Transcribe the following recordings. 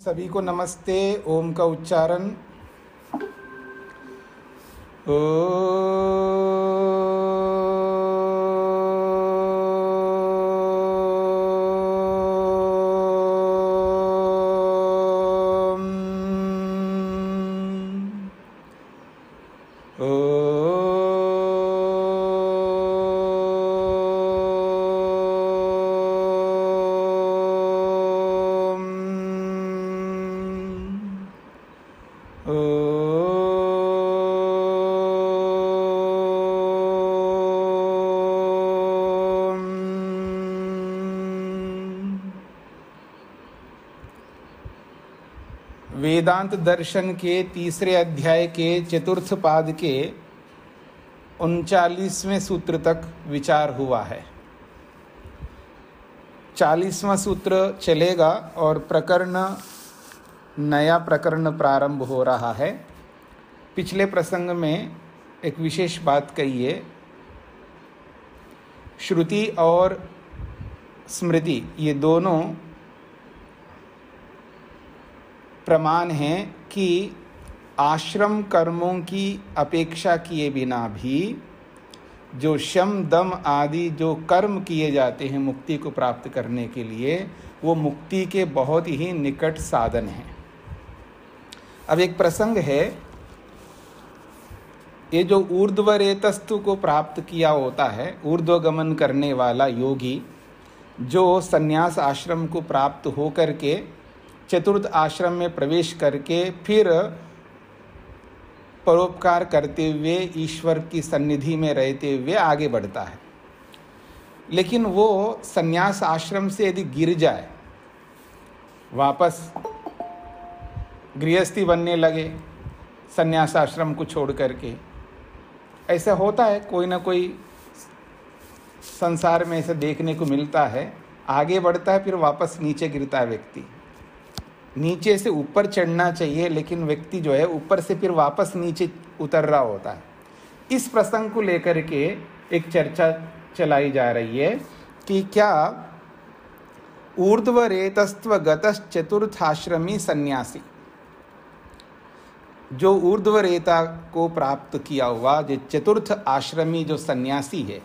सभी को नमस्ते। ओम का उच्चारण वेदांत दर्शन के तीसरे अध्याय के चतुर्थ पाद के 39वें सूत्र तक विचार हुआ है। 40वां सूत्र चलेगा और नया प्रकरण प्रारंभ हो रहा है। पिछले प्रसंग में एक विशेष बात कही है, श्रुति और स्मृति ये दोनों प्रमाण हैं कि आश्रम कर्मों की अपेक्षा किए बिना भी जो शम दम आदि जो कर्म किए जाते हैं मुक्ति को प्राप्त करने के लिए, वो मुक्ति के बहुत ही निकट साधन हैं। अब एक प्रसंग है, ये जो ऊर्ध्वरेतस्तु को प्राप्त किया होता है, ऊर्ध्वगमन करने वाला योगी जो संन्यास आश्रम को प्राप्त हो करके चतुर्थ आश्रम में प्रवेश करके फिर परोपकार करते हुए ईश्वर की सन्निधि में रहते हुए आगे बढ़ता है। लेकिन वो संन्यास आश्रम से यदि गिर जाए, वापस गृहस्थी बनने लगे संन्यास आश्रम को छोड़ करके, ऐसा होता है, कोई ना कोई संसार में ऐसा देखने को मिलता है। आगे बढ़ता है फिर वापस नीचे गिरता है व्यक्ति। नीचे से ऊपर चढ़ना चाहिए लेकिन व्यक्ति जो है ऊपर से फिर वापस नीचे उतर रहा होता है। इस प्रसंग को लेकर के एक चर्चा चलाई जा रही है कि क्या ऊर्ध्वरेतस्त्व गतश्चतुर्थाश्रमी सन्यासी, जो ऊर्ध्वरेता को प्राप्त किया हुआ जो चतुर्थ आश्रमी जो सन्यासी है,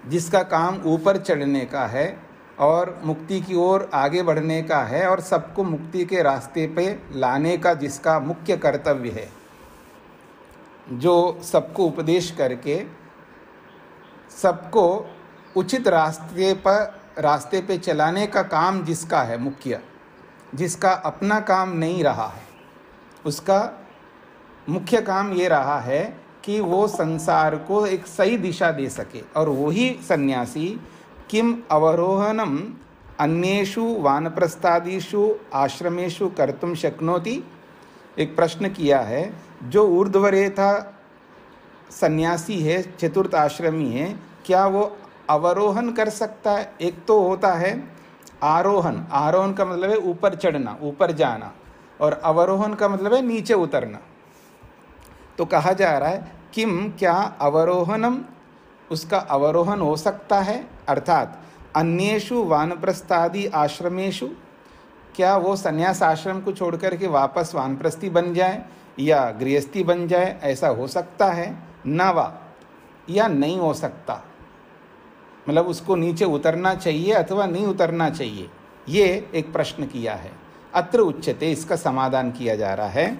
जिसका काम ऊपर चढ़ने का है और मुक्ति की ओर आगे बढ़ने का है और सबको मुक्ति के रास्ते पे लाने का जिसका मुख्य कर्तव्य है, जो सबको उपदेश करके सबको उचित रास्ते पे चलाने का काम जिसका है मुख्य, जिसका अपना काम नहीं रहा है, उसका मुख्य काम ये रहा है कि वो संसार को एक सही दिशा दे सके। और वही सन्यासी किम अवरोहनम अन्येषु वानप्रस्थादिषु आश्रमेषु कर्तुम शक्नोति, एक प्रश्न किया है। जो ऊर्ध्वरेता सन्यासी है, चतुर्थ आश्रमी है, क्या वो अवरोहन कर सकता है? एक तो होता है आरोहण, आरोहण का मतलब है ऊपर चढ़ना, ऊपर जाना, और अवरोहन का मतलब है नीचे उतरना। तो कहा जा रहा है किम, क्या अवरोहनम, उसका अवरोहन हो सकता है, अर्थात अन्येषु वानप्रस्थादि आश्रमेषु, क्या वो संन्यास आश्रम को छोड़कर के वापस वानप्रस्थी बन जाए या गृहस्थी बन जाए, ऐसा हो सकता है? न वा, या नहीं हो सकता, मतलब उसको नीचे उतरना चाहिए अथवा नहीं उतरना चाहिए, ये एक प्रश्न किया है। अत्र उच्यते, इसका समाधान किया जा रहा है,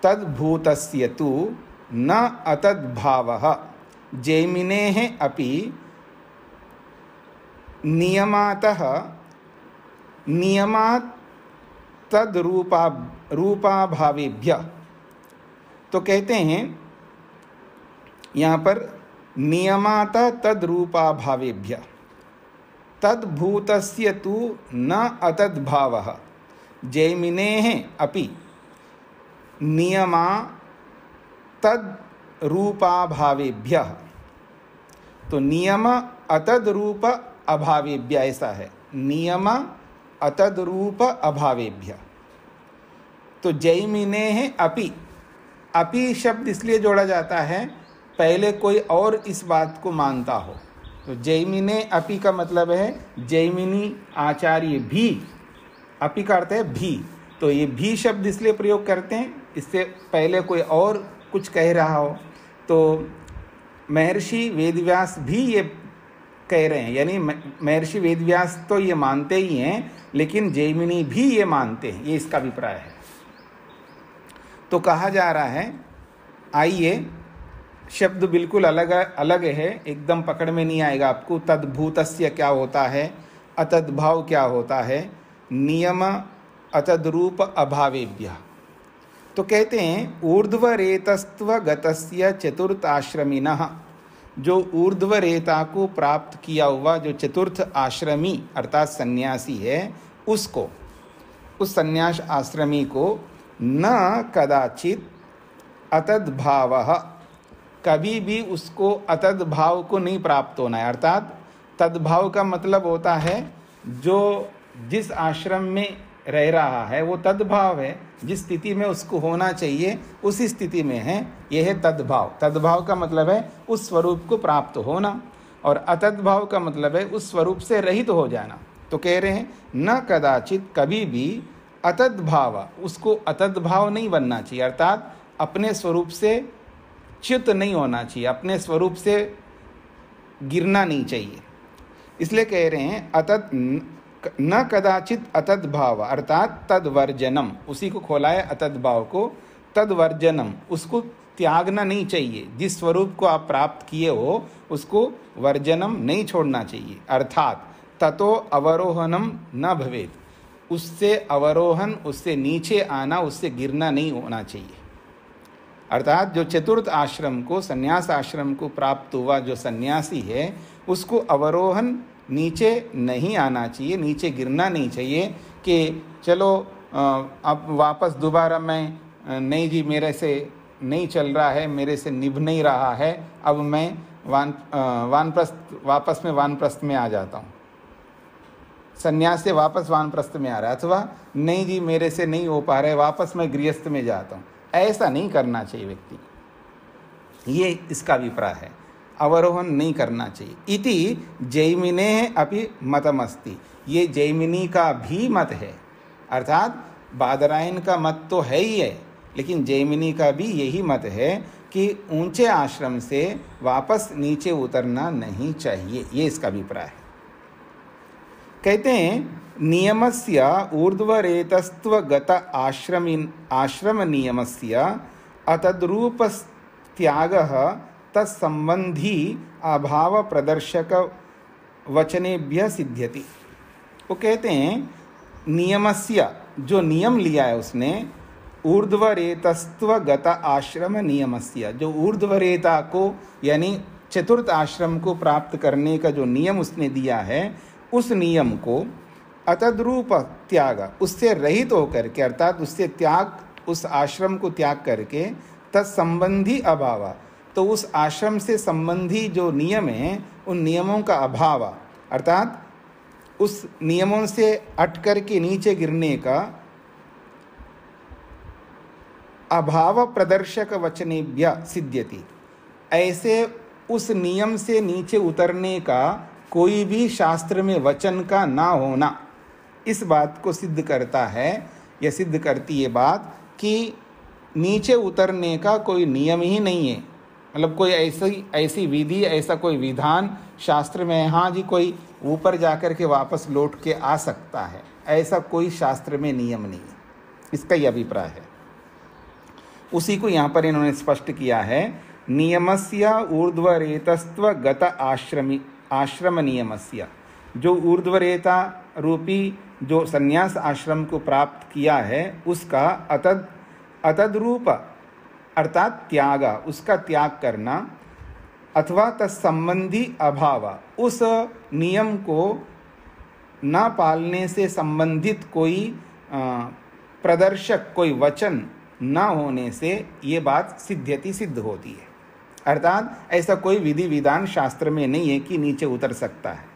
तद्भूतस्य तु न अतद्भावः जैमिनेः अपि नियमातः नियमात् रूपाभावेभ्य। तो कहते हैं यहाँ पर नियमात तद्रूपाभावेभ्य, तद्भूतस्य तु न अतद्भावः जैमिनेः अपि नियमा तद्रूपाभावेभ्य। तो नियम अतद्रूप अभावेभ्य, ऐसा है, नियम अतद्रूप अभावेभ्य। तो जैमिनेः अपि, अपि शब्द इसलिए जोड़ा जाता है पहले कोई और इस बात को मानता हो। तो जैमिने अपि का मतलब है जैमिनी आचार्य भी अपि का अर्थ है भी, तो ये भी शब्द इसलिए प्रयोग करते हैं, इससे पहले कोई और कुछ कह रहा हो तो महर्षि वेदव्यास भी ये कह रहे हैं, यानी महर्षि वेदव्यास तो ये मानते ही हैं, लेकिन जैमिनी भी ये मानते हैं, ये इसका अभिप्राय है। तो कहा जा रहा है, आइए शब्द बिल्कुल अलग अलग है, एकदम पकड़ में नहीं आएगा आपको। तद्भूतस्य क्या होता है, अतद्भाव क्या होता है, नियम अतद्रूप अभावेभ्यः। तो कहते हैं ऊर्ध्वरेतस्त्व गतस्य चतुर्थ आश्रमिनः, जो ऊर्ध्वरेता को प्राप्त किया हुआ जो चतुर्थ आश्रमी अर्थात सन्यासी है, उसको, उस सन्यास आश्रमी को न कदाचित अतद्भावः, कभी भी उसको अतद्भाव को नहीं प्राप्त होना है। अर्थात तद्भाव का मतलब होता है जो जिस आश्रम में रह रहा है वो तद्भाव है, जिस स्थिति में उसको होना चाहिए उसी स्थिति में है, यह है तद्भाव। तद्भाव का मतलब है उस स्वरूप को प्राप्त होना, और अतद्भाव का मतलब है उस स्वरूप से रहित हो जाना। तो कह रहे हैं न कदाचित, कभी भी अतद्भाव, उसको अतद्भाव नहीं बनना चाहिए, अर्थात अपने स्वरूप से च्युत नहीं होना चाहिए, अपने स्वरूप से गिरना नहीं चाहिए। इसलिए कह रहे हैं अतद न कदाचित अतद्भाव अर्थात तद्वर्जनम, उसी को खोला है अतद्भाव को, तद्वर्जनम, उसको त्यागना नहीं चाहिए। जिस स्वरूप को आप प्राप्त किए हो उसको वर्जनम नहीं छोड़ना चाहिए। अर्थात ततो अवरोहनम न भवेत, उससे अवरोहन, उससे नीचे आना, उससे गिरना नहीं होना चाहिए। अर्थात जो चतुर्थ आश्रम को, संन्यास आश्रम को प्राप्त हुआ जो सन्यासी है, उसको अवरोहन, नीचे नहीं आना चाहिए, नीचे गिरना नहीं चाहिए कि चलो अब वापस दोबारा मैं नहीं जी, मेरे से नहीं चल रहा है, मेरे से निभ नहीं रहा है, अब मैं वानप्रस्थ, वापस में वानप्रस्थ में आ जाता हूँ, सन्यास से वापस वानप्रस्थ में आ रहा है, अथवा नहीं जी मेरे से नहीं हो पा रहा है, वापस मैं गृहस्थ में जाता हूँ। ऐसा नहीं करना चाहिए व्यक्ति, ये इसका अभिप्राय है, अवरोहन नहीं करना चाहिए। इति जैमिने अपि मतमस्ति, ये जैमिनी का भी मत है, अर्थात बादरायण का मत तो है ही है, लेकिन जैमिनी का भी यही मत है कि ऊंचे आश्रम से वापस नीचे उतरना नहीं चाहिए, ये इसका अभिप्राय है। कहते हैं नियमस्य ऊर्ध्वरेतस्त्व गत आश्रम नियमस्य अतद्रूप त्यागः तत्संबंधी अभाव प्रदर्शक वचनेभ्य सिद्ध्यति। वो कहते हैं नियमस्य, जो नियम लिया है उसने, ऊर्ध्वरेतस्त्व गत आश्रम नियमस्य, जो ऊर्ध्वरेता को यानी चतुर्थ आश्रम को प्राप्त करने का जो नियम उसने दिया है, उस नियम को अतद्रूप त्याग, उससे रहित होकर के, अर्थात उससे त्याग, उस आश्रम को त्याग करके, तत्संबंधी अभाव, तो उस आश्रम से संबंधी जो नियम हैं उन नियमों का अभाव, अर्थात उस नियमों से अटकर के नीचे गिरने का अभाव प्रदर्शक वचनेभ्य सिद्ध्यति, ऐसे उस नियम से नीचे उतरने का कोई भी शास्त्र में वचन का ना होना, इस बात को सिद्ध करता है, यह सिद्ध करती है बात कि नीचे उतरने का कोई नियम ही नहीं है, मतलब कोई ऐसी विधि, ऐसा कोई विधान शास्त्र में है, हाँ जी कोई ऊपर जाकर के वापस लौट के आ सकता है, ऐसा कोई शास्त्र में नियम नहीं है, इसका ही अभिप्राय है। उसी को यहाँ पर इन्होंने स्पष्ट किया है, नियमस्य ऊर्ध्वरेतस्त्व गत आश्रम नियमस्य, जो ऊर्ध्वरेता रूपी जो संन्यास आश्रम को प्राप्त किया है उसका अतद्रूप अर्थात त्याग, उसका त्याग करना, अथवा तत्संबंधी अभाव, उस नियम को न पालने से संबंधित कोई प्रदर्शक, कोई वचन न होने से ये बात सिद्ध्यति, सिद्ध होती है। अर्थात ऐसा कोई विधि विधान शास्त्र में नहीं है कि नीचे उतर सकता है।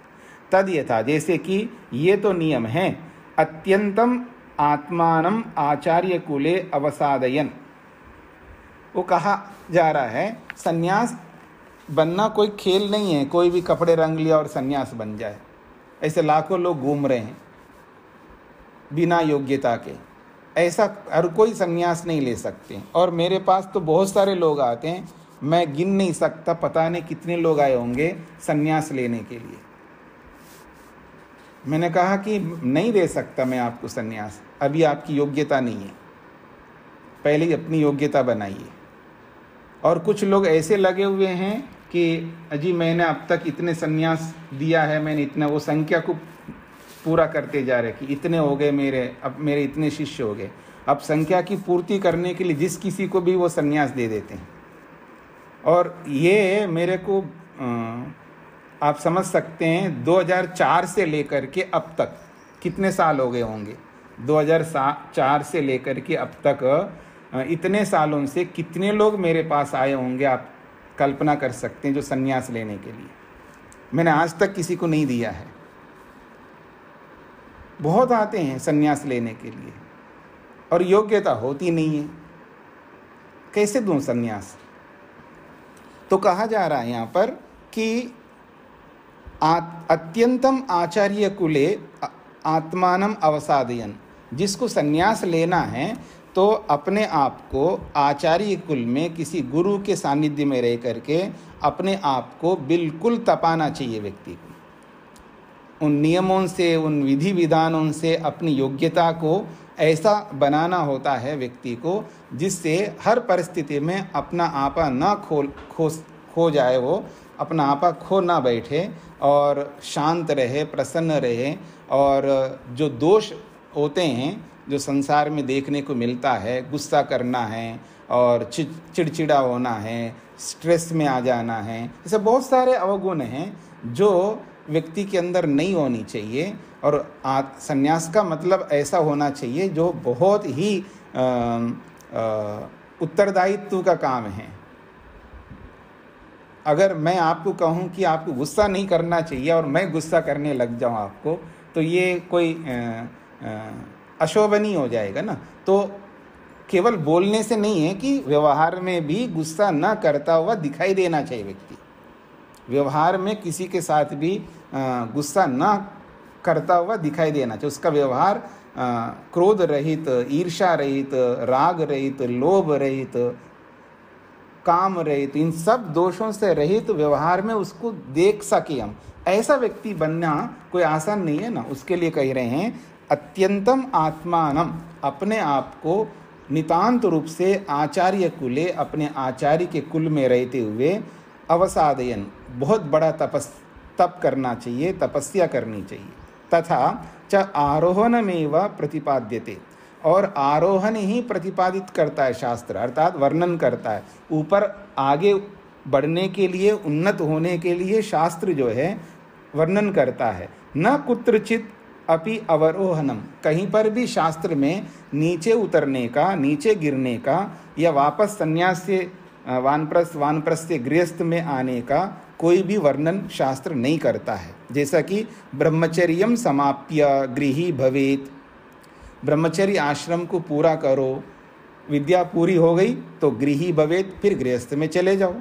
तद यथा, जैसे कि ये तो नियम है, अत्यंतम आत्मानम आचार्य कुले अवसादयन, वो कहा जा रहा है सन्यास बनना कोई खेल नहीं है, कोई भी कपड़े रंग लिया और सन्यास बन जाए, ऐसे लाखों लोग घूम रहे हैं, बिना योग्यता के, ऐसा हर कोई संन्यास नहीं ले सकते। और मेरे पास तो बहुत सारे लोग आते हैं, मैं गिन नहीं सकता, पता नहीं कितने लोग आए होंगे संन्यास लेने के लिए। मैंने कहा कि नहीं दे सकता मैं आपको संन्यास, अभी आपकी योग्यता नहीं है, पहले अपनी योग्यता बनाइए। और कुछ लोग ऐसे लगे हुए हैं कि अजी मैंने अब तक इतने संन्यास दिया है, मैंने इतना, वो संख्या को पूरा करते जा रहे कि इतने हो गए मेरे, अब मेरे इतने शिष्य हो गए। अब संख्या की पूर्ति करने के लिए जिस किसी को भी वो संन्यास दे देते हैं। और ये मेरे को आप समझ सकते हैं 2004 से लेकर के अब तक कितने साल हो गए होंगे। 2004 से लेकर के अब तक इतने सालों से कितने लोग मेरे पास आए होंगे, आप कल्पना कर सकते हैं, जो संन्यास लेने के लिए। मैंने आज तक किसी को नहीं दिया है। बहुत आते हैं संन्यास लेने के लिए और योग्यता होती नहीं है, कैसे दूं संन्यास। तो कहा जा रहा है यहाँ पर कि अत्यंतम आचार्य कुले आत्मानम अवसादयन, जिसको संन्यास लेना है तो अपने आप को आचार्य कुल में किसी गुरु के सानिध्य में रह करके अपने आप को बिल्कुल तपाना चाहिए व्यक्ति को। उन नियमों से, उन विधि विधानों से अपनी योग्यता को ऐसा बनाना होता है व्यक्ति को, जिससे हर परिस्थिति में अपना आपा ना खो जाए, वो अपना आपा खो ना बैठे और शांत रहे, प्रसन्न रहे। और जो दोष होते हैं जो संसार में देखने को मिलता है, गुस्सा करना है और चिड़चिड़ा होना है, स्ट्रेस में आ जाना है, ऐसे बहुत सारे अवगुण हैं जो व्यक्ति के अंदर नहीं होनी चाहिए। और संन्यास का मतलब ऐसा होना चाहिए जो बहुत ही उत्तरदायित्व का काम है। अगर मैं आपको कहूँ कि आपको गुस्सा नहीं करना चाहिए और मैं गुस्सा करने लग जाऊँ आपको, तो ये कोई अशोभनीय हो जाएगा ना। तो केवल बोलने से नहीं है कि व्यवहार में भी गुस्सा न करता हुआ दिखाई देना चाहिए व्यक्ति। व्यवहार में किसी के साथ भी गुस्सा न करता हुआ दिखाई देना चाहिए। उसका व्यवहार क्रोध रहित, ईर्ष्या रहित, राग रहित, लोभ रहित, काम रहित, इन सब दोषों से रहित व्यवहार में उसको देख सके हम। ऐसा व्यक्ति बनना कोई आसान नहीं है ना। उसके लिए कह रहे हैं अत्यंतम आत्मानम, अपने आप को नितांत रूप से आचार्य कुले, अपने आचार्य के कुल में रहते हुए अवसादयन, बहुत बड़ा तप करना चाहिए, तपस्या करनी चाहिए। तथा च आरोहणमेव प्रतिपाद्यते, और आरोहण ही प्रतिपादित करता है शास्त्र, अर्थात वर्णन करता है। ऊपर आगे बढ़ने के लिए, उन्नत होने के लिए शास्त्र जो है वर्णन करता है। न कुत्रचित अपि अवरोहनम, कहीं पर भी शास्त्र में नीचे उतरने का, नीचे गिरने का या वापस संन्यास से वानप्रस्थ से गृहस्थ में आने का कोई भी वर्णन शास्त्र नहीं करता है। जैसा कि ब्रह्मचर्यम समाप्य गृही भवेत, ब्रह्मचर्य आश्रम को पूरा करो, विद्या पूरी हो गई तो गृही भवेत, फिर गृहस्थ में चले जाओ।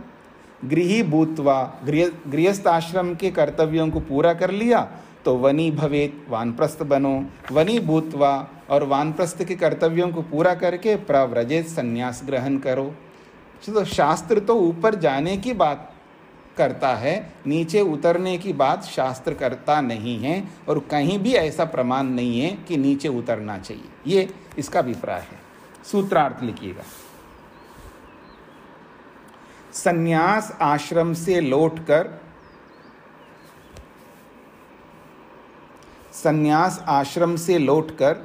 गृही भूत्वा, गृहस्थ आश्रम के कर्तव्यों को पूरा कर लिया तो वनी भवेत, वानप्रस्थ बनो। वनी भूत्वा, और वानप्रस्थ के कर्तव्यों को पूरा करके प्रव्रजेत, संन्यास ग्रहण करो। तो शास्त्र तो ऊपर जाने की बात करता है, नीचे उतरने की बात शास्त्र करता नहीं है। और कहीं भी ऐसा प्रमाण नहीं है कि नीचे उतरना चाहिए। ये इसका अभिप्राय है। सूत्रार्थ लिखिएगा। संन्यास आश्रम से लौटकर, संन्यास आश्रम से लौटकर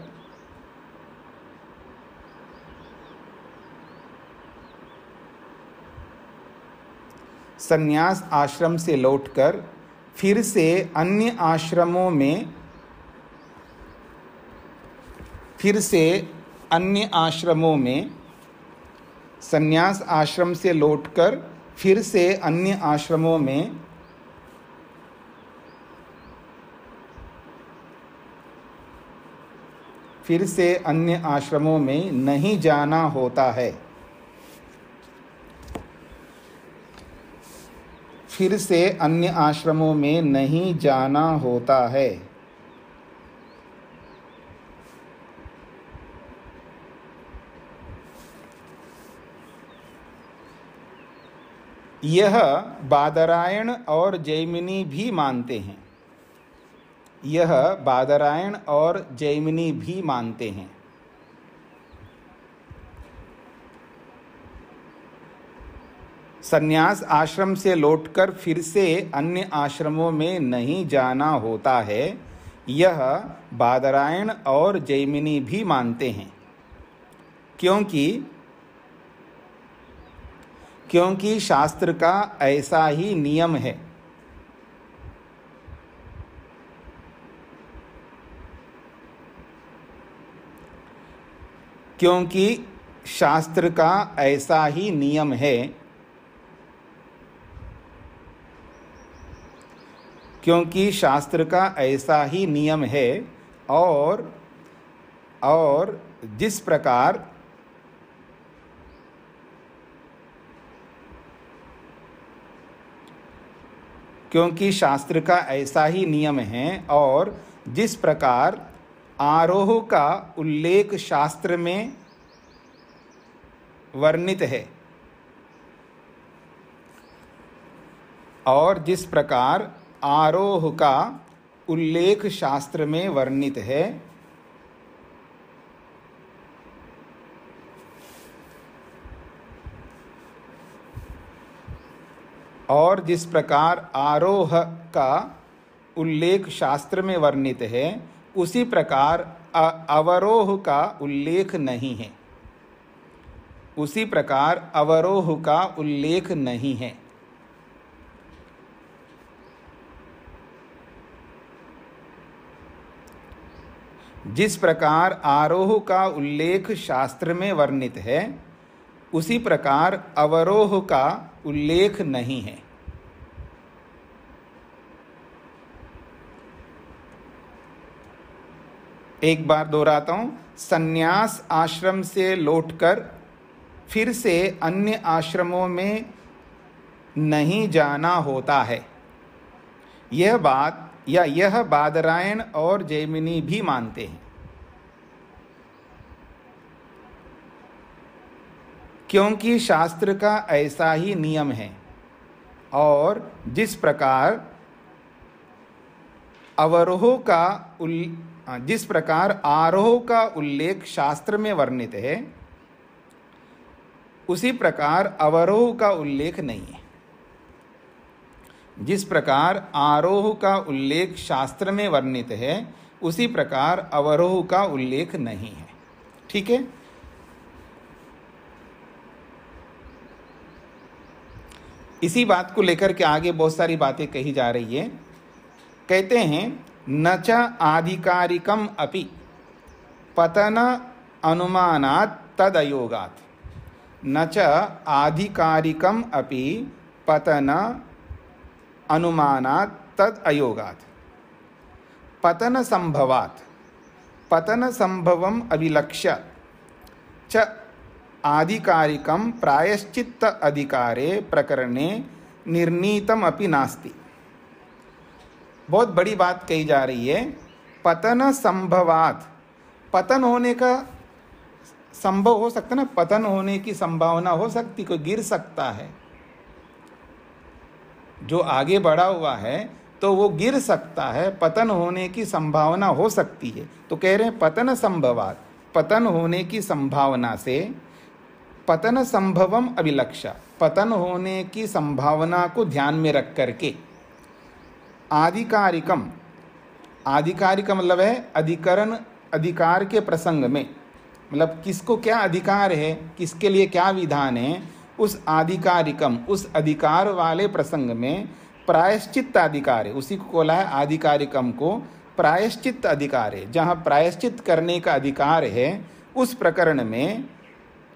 संन्यास आश्रम से लौटकर फिर से अन्य आश्रमों में, संन्यास आश्रम से लौटकर फिर से अन्य आश्रमों में नहीं जाना होता है। फिर से अन्य आश्रमों में नहीं जाना होता है। यह बादरायण और जैमिनी भी मानते हैं। यह बादरायण और जैमिनी भी मानते हैं। संन्यास आश्रम से लौटकर फिर से अन्य आश्रमों में नहीं जाना होता है, यह बादरायण और जैमिनी भी मानते हैं, क्योंकि शास्त्र का ऐसा ही नियम है। क्योंकि शास्त्र का ऐसा ही नियम है। क्योंकि शास्त्र का ऐसा ही नियम है और जिस प्रकार क्योंकि शास्त्र का ऐसा ही नियम है और जिस प्रकार आरोह का उल्लेख शास्त्र में वर्णित है और जिस प्रकार आरोह का उल्लेख शास्त्र में वर्णित है और जिस प्रकार आरोह का उल्लेख शास्त्र में वर्णित है, उसी प्रकार अवरोह का उल्लेख नहीं है। उसी प्रकार अवरोह का उल्लेख नहीं है। जिस प्रकार आरोह का उल्लेख शास्त्र में वर्णित है, उसी प्रकार अवरोह का उल्लेख नहीं है। एक बार दोहराता हूं, संन्यास आश्रम से लौटकर फिर से अन्य आश्रमों में नहीं जाना होता है, यह बादरायण और जैमिनी भी मानते हैं, क्योंकि शास्त्र का ऐसा ही नियम है और जिस प्रकार आरोह का उल्लेख शास्त्र में वर्णित है, उसी प्रकार अवरोह का उल्लेख नहीं है। जिस प्रकार आरोह का उल्लेख शास्त्र में वर्णित है, उसी प्रकार अवरोह का उल्लेख नहीं है। ठीक है। इसी बात को लेकर के आगे बहुत सारी बातें कही जा रही है। कहते हैं, न च आधिकारिकम अपि पतन अनुमानात् तदयोगात्। न च आधिकारिकम अपि पतन अनुमानात् तद अयोगात्। पतन संभवात् पतन संभवम अभिलक्ष्य च आधिकारिकम प्रायश्चित्त अधिकारे प्रकरणे निर्णीतम अपि नास्ति। बहुत बड़ी बात कही जा रही है। पतन संभवात्, पतन होने का संभव हो सकता है ना, पतन होने की संभावना हो सकती, कोई गिर सकता है। जो आगे बढ़ा हुआ है तो वो गिर सकता है, पतन होने की संभावना हो सकती है। तो कह रहे हैं पतन संभवात्, पतन होने की संभावना से, पतन संभवम अभिलक्ष्य, पतन होने की संभावना को ध्यान में रख करके, आधिकारिकम, आधिकारिकम मतलब है अधिकरण, अधिकार के प्रसंग में, मतलब किसको क्या अधिकार है, किसके लिए क्या विधान है, उस आधिकारिकम, उस अधिकार वाले प्रसंग में प्रायश्चित्त अधिकार है। उसी को बोला है आधिकारिकम को प्रायश्चित्त अधिकार है। जहाँ प्रायश्चित करने का अधिकार है, उस प्रकरण में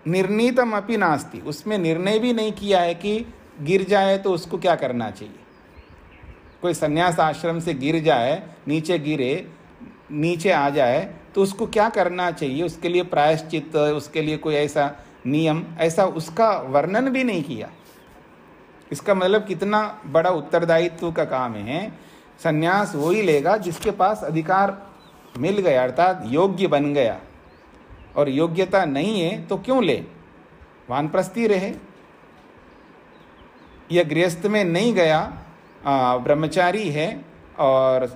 निर्णीतम अपि नास्ति, उसमें निर्णय भी नहीं किया है कि गिर जाए तो उसको क्या करना चाहिए। कोई संन्यास आश्रम से गिर जाए, नीचे गिरे, नीचे आ जाए तो उसको क्या करना चाहिए, उसके लिए प्रायश्चित, उसके लिए कोई ऐसा नियम, ऐसा उसका वर्णन भी नहीं किया। इसका मतलब कितना बड़ा उत्तरदायित्व का काम है। संन्यास वो ही लेगा जिसके पास अधिकार मिल गया, अर्थात योग्य बन गया, और योग्यता नहीं है तो क्यों ले, वानप्रस्थी रहे। यह गृहस्थ में नहीं गया, ब्रह्मचारी है और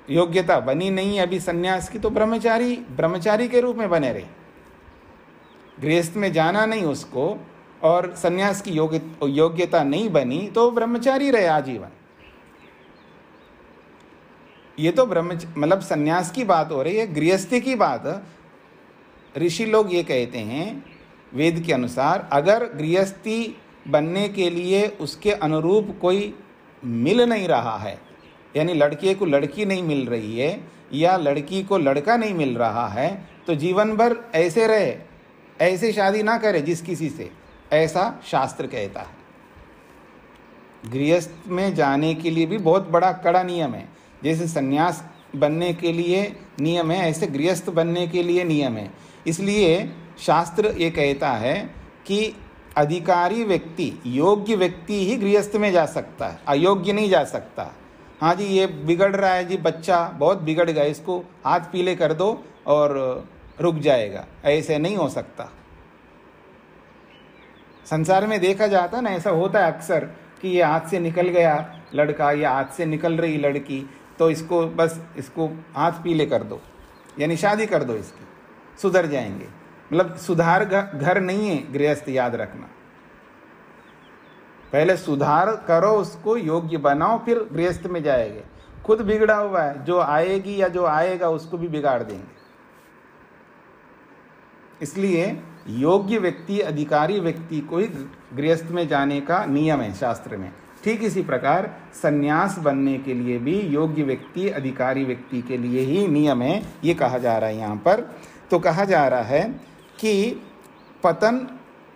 योग्यता बनी नहीं अभी सन्यास की, तो ब्रह्मचारी के रूप में बने रहे। गृहस्थ में जाना नहीं उसको और सन्यास की योग्यता नहीं बनी तो ब्रह्मचारी रहे आजीवन। ये तो मतलब सन्यास की बात हो रही है। गृहस्थी की बात ऋषि लोग ये कहते हैं वेद के अनुसार, अगर गृहस्थी बनने के लिए उसके अनुरूप कोई मिल नहीं रहा है, यानी लड़के को लड़की नहीं मिल रही है या लड़की को लड़का नहीं मिल रहा है, तो जीवन भर ऐसे रहे, ऐसे शादी ना करे जिस किसी से, ऐसा शास्त्र कहता है। गृहस्थ में जाने के लिए भी बहुत बड़ा कड़ा नियम है। जैसे सन्यास बनने के लिए नियम है, ऐसे गृहस्थ बनने के लिए नियम है। इसलिए शास्त्र ये कहता है कि अधिकारी व्यक्ति, योग्य व्यक्ति ही गृहस्थ में जा सकता है, अयोग्य नहीं जा सकता। हाँ जी, ये बिगड़ रहा है जी, बच्चा बहुत बिगड़ गया, इसको हाथ पीले कर दो और रुक जाएगा, ऐसे नहीं हो सकता। संसार में देखा जाता ना, ऐसा होता है अक्सर कि ये हाथ से निकल गया लड़का या हाथ से निकल रही लड़की, तो इसको हाथ पीले कर दो, यानी शादी कर दो इसकी, सुधर जाएंगे। मतलब सुधार घर नहीं है गृहस्थ, याद रखना। पहले सुधार करो, उसको योग्य बनाओ, फिर गृहस्थ में जाएंगे। खुद बिगड़ा हुआ है, जो आएगी या जो आएगा उसको भी बिगाड़ देंगे। इसलिए योग्य व्यक्ति, अधिकारी व्यक्ति को ही गृहस्थ में जाने का नियम है शास्त्र में। ठीक इसी प्रकार सन्यास बनने के लिए भी योग्य व्यक्ति, अधिकारी व्यक्ति के लिए ही नियम है, ये कहा जा रहा है यहाँ पर। तो कहा जा रहा है कि पतन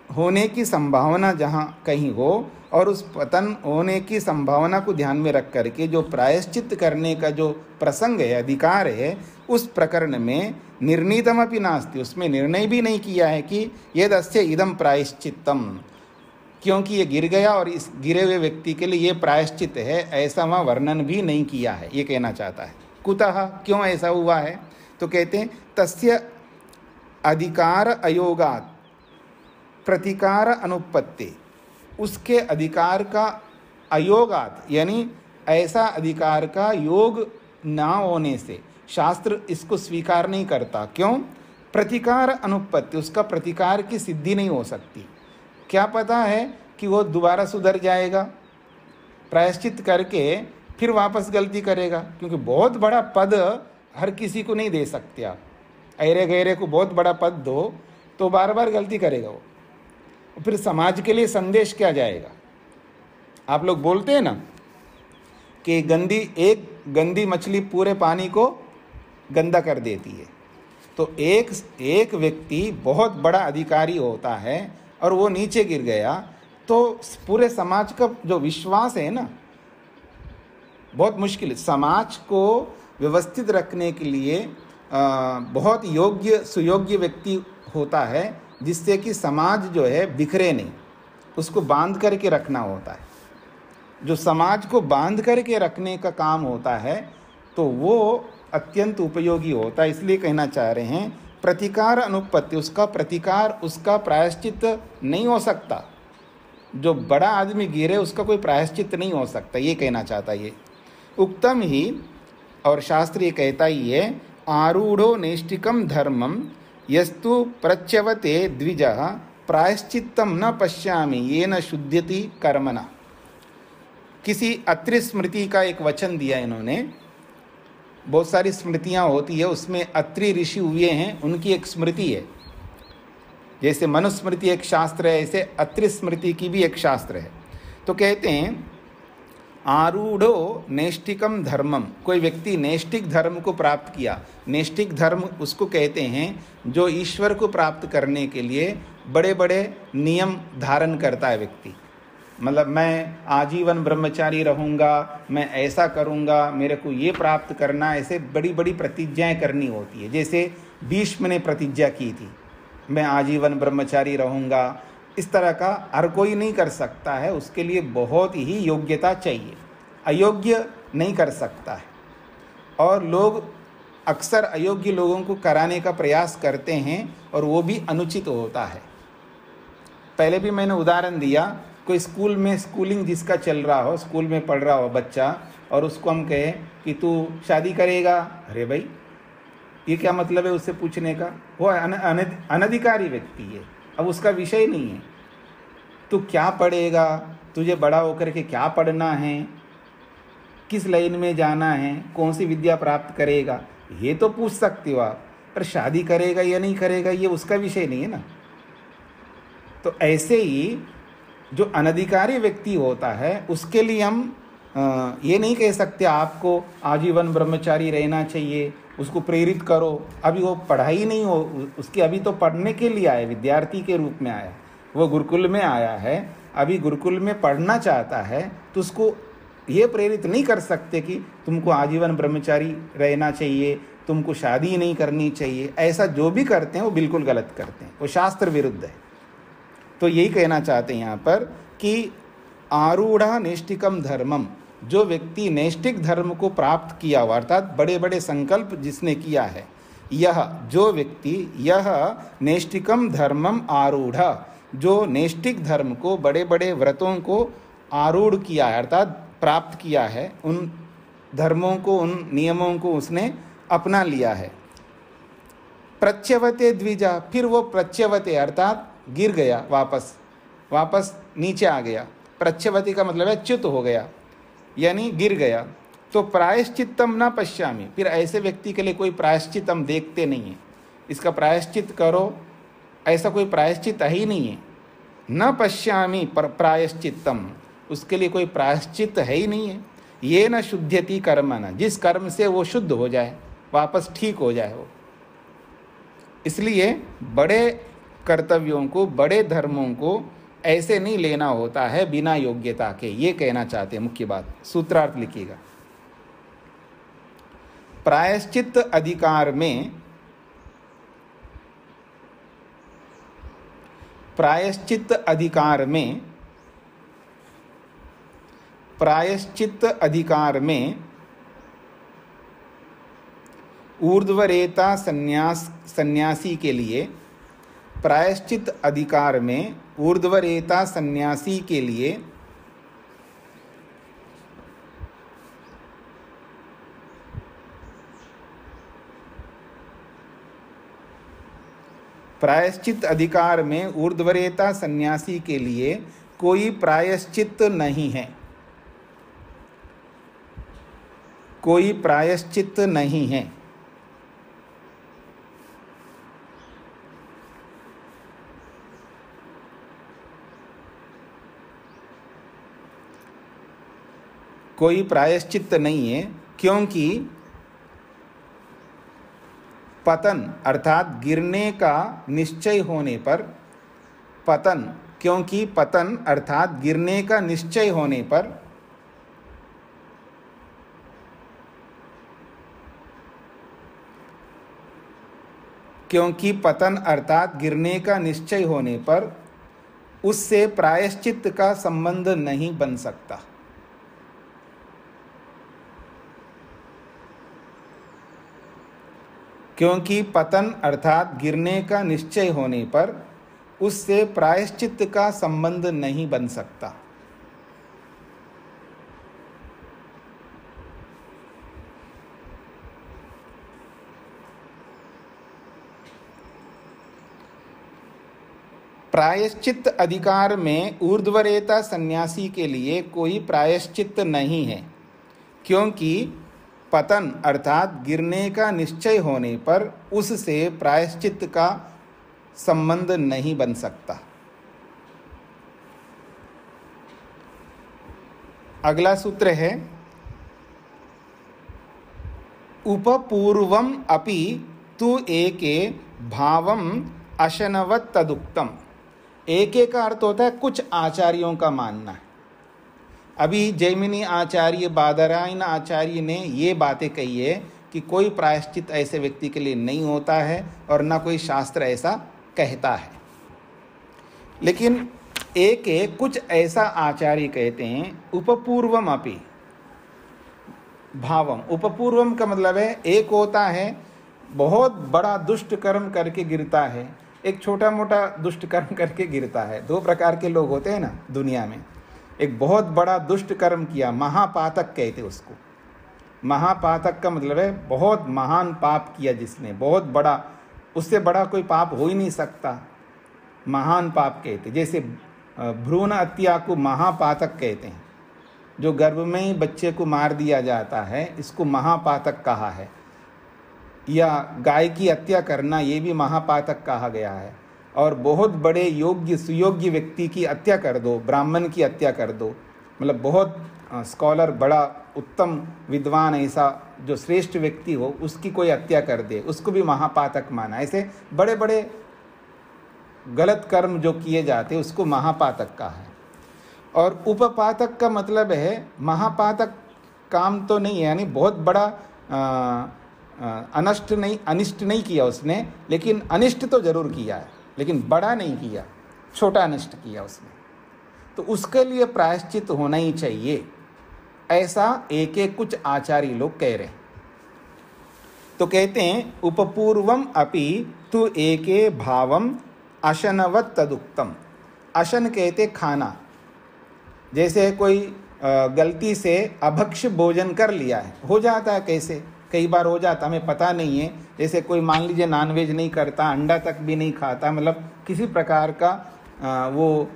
होने की संभावना जहाँ कहीं हो, और उस पतन होने की संभावना को ध्यान में रख करके जो प्रायश्चित करने का जो प्रसंग है, अधिकार है, उस प्रकरण में निर्णीतमपि नास्ति, उसमें निर्णय भी नहीं किया है कि यदस्य इदम प्रायश्चित्तम, क्योंकि ये गिर गया और इस गिरे हुए व्यक्ति के लिए ये प्रायश्चित है, ऐसा वहाँ वर्णन भी नहीं किया है। ये कहना चाहता है। कुतः, क्यों ऐसा हुआ है? तो कहते हैं तस्य अधिकार अयोगात प्रतिकार अनुपत्ति, उसके अधिकार का अयोगात, यानी ऐसा अधिकार का योग ना होने से शास्त्र इसको स्वीकार नहीं करता। क्यों? प्रतिकार अनुपत्ति, उसका प्रतिकार की सिद्धि नहीं हो सकती। क्या पता है कि वो दोबारा सुधर जाएगा, प्रायश्चित करके फिर वापस गलती करेगा, क्योंकि बहुत बड़ा पद हर किसी को नहीं दे सकते आप। ऐरे गहरे को बहुत बड़ा पद दो तो बार बार गलती करेगा वो, फिर समाज के लिए संदेश क्या जाएगा? आप लोग बोलते हैं ना कि एक गंदी मछली पूरे पानी को गंदा कर देती है। तो एक व्यक्ति बहुत बड़ा अधिकारी होता है और वो नीचे गिर गया, तो पूरे समाज का जो विश्वास है ना, बहुत मुश्किल है। समाज को व्यवस्थित रखने के लिए बहुत सुयोग्य व्यक्ति होता है, जिससे कि समाज जो है बिखरे नहीं, उसको बांध करके रखना होता है। जो समाज को बांध करके रखने का काम होता है तो वो अत्यंत उपयोगी होता है। इसलिए कहना चाह रहे हैं प्रतिकार अनुपत्ति, उसका प्रतिकार, उसका प्रायश्चित नहीं हो सकता। जो बड़ा आदमी गिरे उसका कोई प्रायश्चित नहीं हो सकता, ये कहना चाहता है। ये उक्तम ही, और शास्त्र ये कहता ही है, आरूढ़ो नैष्टिकम धर्मम यस्तु प्रच्यवते द्विजः प्रायश्चित्तम न पश्यामि येन शुद्ध्यति कर्मणा। किसी अत्रि स्मृति का एक वचन दिया इन्होंने। बहुत सारी स्मृतियाँ होती है, उसमें अत्रि ऋषि हुए हैं, उनकी एक स्मृति है। जैसे मनुस्मृति एक शास्त्र है, ऐसे अत्रि स्मृति की भी एक शास्त्र है। तो कहते हैं आरूढ़ो नैष्टिकम धर्मम, कोई व्यक्ति नैष्टिक धर्म को प्राप्त किया। नैष्टिक धर्म उसको कहते हैं जो ईश्वर को प्राप्त करने के लिए बड़े बड़े नियम धारण करता है व्यक्ति। मतलब मैं आजीवन ब्रह्मचारी रहूँगा, मैं ऐसा करूँगा, मेरे को ये प्राप्त करना, ऐसे बड़ी बड़ी प्रतिज्ञाएं करनी होती है। जैसे भीष्म ने प्रतिज्ञा की थी, मैं आजीवन ब्रह्मचारी रहूँगा। इस तरह का हर कोई नहीं कर सकता है, उसके लिए बहुत ही योग्यता चाहिए, अयोग्य नहीं कर सकता है। और लोग अक्सर अयोग्य लोगों को कराने का प्रयास करते हैं और वो भी अनुचित होता है। पहले भी मैंने उदाहरण दिया कोई स्कूल में स्कूलिंग जिसका चल रहा हो, स्कूल में पढ़ रहा हो बच्चा, और उसको हम कहें कि तू शादी करेगा, अरे भाई ये क्या मतलब है उससे पूछने का? वो अनधिकारी व्यक्ति है, अब उसका विषय नहीं है। तू क्या पढ़ेगा, तुझे बड़ा होकर के क्या पढ़ना है, किस लाइन में जाना है, कौन सी विद्या प्राप्त करेगा, ये तो पूछ सकते हो आप, पर शादी करेगा या नहीं करेगा ये उसका विषय नहीं है ना। तो ऐसे ही जो अनधिकारी व्यक्ति होता है उसके लिए हम ये नहीं कह सकते आपको आजीवन ब्रह्मचारी रहना चाहिए, उसको प्रेरित करो। अभी वो पढ़ाई नहीं हो उसकी, अभी तो पढ़ने के लिए आया, विद्यार्थी के रूप में आया, वो गुरुकुल में आया है, अभी गुरुकुल में पढ़ना चाहता है, तो उसको ये प्रेरित नहीं कर सकते कि तुमको आजीवन ब्रह्मचारी रहना चाहिए, तुमको शादी नहीं करनी चाहिए। ऐसा जो भी करते हैं वो बिल्कुल गलत करते हैं, वो शास्त्र विरुद्ध है। तो यही कहना चाहते हैं यहाँ पर कि आरूढ़ा नैष्टिकम धर्मम, जो व्यक्ति नैष्टिक धर्म को प्राप्त किया हुआ अर्थात बड़े बड़े संकल्प जिसने किया है, यह जो व्यक्ति यह नैष्टिकम धर्मम आरूढ़, जो नैष्टिक धर्म को बड़े बड़े व्रतों को आरूढ़ किया है अर्थात प्राप्त किया है, उन धर्मों को उन नियमों को उसने अपना लिया है। प्रच्यवते द्विजा, फिर वो प्रच्यवते अर्थात गिर गया, वापस नीचे आ गया। प्रच्यवती का मतलब है च्युत हो गया, यानी गिर गया। तो प्रायश्चित्तम न पश्यामि, फिर ऐसे व्यक्ति के लिए कोई प्रायश्चित हम देखते नहीं है, इसका प्रायश्चित करो, ऐसा कोई प्रायश्चित ही नहीं है। न पश्यामि प्रायश्चित्तम, उसके लिए कोई प्रायश्चित है ही नहीं है। ये न शुद्ध्यति कर्मणा, जिस कर्म से वो शुद्ध हो जाए, वापस ठीक हो जाए वो। इसलिए बड़े कर्तव्यों को, बड़े धर्मों को ऐसे नहीं लेना होता है बिना योग्यता के, ये कहना चाहते हैं। मुख्य बात सूत्रार्थ लिखिएगा। प्रायश्चित अधिकार में, प्रायश्चित अधिकार में, प्रायश्चित अधिकार में ऊर्ध्वरेता सन्यासी के लिए, प्रायश्चित अधिकार में ऊर्ध्वरेता सन्यासी के लिए प्रायश्चित अधिकार में ऊर्ध्वरेता सन्यासी के लिए कोई प्रायश्चित नहीं है, कोई प्रायश्चित नहीं है। कोई प्रायश्चित नहीं है, क्योंकि पतन अर्थात गिरने का निश्चय होने पर, पतन, क्योंकि पतन अर्थात गिरने का निश्चय होने पर क्योंकि पतन अर्थात गिरने का निश्चय होने पर उससे प्रायश्चित का संबंध नहीं बन सकता। क्योंकि पतन अर्थात गिरने का निश्चय होने पर उससे प्रायश्चित का संबंध नहीं बन सकता। प्रायश्चित अधिकार में ऊर्ध्वरेता सन्यासी के लिए कोई प्रायश्चित नहीं है, क्योंकि पतन अर्थात गिरने का निश्चय होने पर उससे प्रायश्चित का संबंध नहीं बन सकता। अगला सूत्र है उपपूर्वम अपि तु एके भावम अशनवत तदुक्तम। एके का अर्थ होता है कुछ आचार्यों का मानना है। अभी जैमिनी आचार्य, बादरायण आचार्य ने ये बातें कही है कि कोई प्रायश्चित ऐसे व्यक्ति के लिए नहीं होता है और ना कोई शास्त्र ऐसा कहता है। लेकिन एक कुछ ऐसा आचार्य कहते हैं उपपूर्वम अपि भावम। उपपूर्वम का मतलब है एक होता है बहुत बड़ा दुष्ट कर्म करके गिरता है, एक छोटा मोटा दुष्ट कर्म करके गिरता है। दो प्रकार के लोग होते हैं ना दुनिया में। एक बहुत बड़ा दुष्ट कर्म किया, महापातक कहते उसको। महापातक का मतलब है बहुत महान पाप किया जिसने, बहुत बड़ा, उससे बड़ा कोई पाप हो ही नहीं सकता, महान पाप कहते। जैसे भ्रूण हत्या को महापातक कहते हैं, जो गर्भ में ही बच्चे को मार दिया जाता है, इसको महापातक कहा है। या गाय की हत्या करना, ये भी महापातक कहा गया है। और बहुत बड़े योग्य सुयोग्य व्यक्ति की हत्या कर दो, ब्राह्मण की हत्या कर दो, मतलब बहुत स्कॉलर, बड़ा उत्तम विद्वान, ऐसा जो श्रेष्ठ व्यक्ति हो, उसकी कोई हत्या कर दे, उसको भी महापातक माना। ऐसे बड़े बड़े गलत कर्म जो किए जाते उसको महापातक कहा है। और उपपातक का मतलब है, महापातक काम तो नहीं है, यानी बहुत बड़ा अनिष्ट नहीं किया उसने, लेकिन अनिष्ट तो जरूर किया है, लेकिन बड़ा नहीं किया, छोटा अनिष्ट किया उसने, तो उसके लिए प्रायश्चित होना ही चाहिए, ऐसा एक एक कुछ आचार्य लोग कह रहे हैं। तो कहते हैं उपपूर्वम अपि तु एके भावम अशनवत तदुक्तम। अशन कहते खाना, जैसे कोई गलती से अभक्ष भोजन कर लिया है, हो जाता है, कैसे कई बार हो जाता, हमें पता नहीं है। जैसे कोई मान लीजिए नॉनवेज नहीं करता, अंडा तक भी नहीं खाता, मतलब किसी प्रकार का वो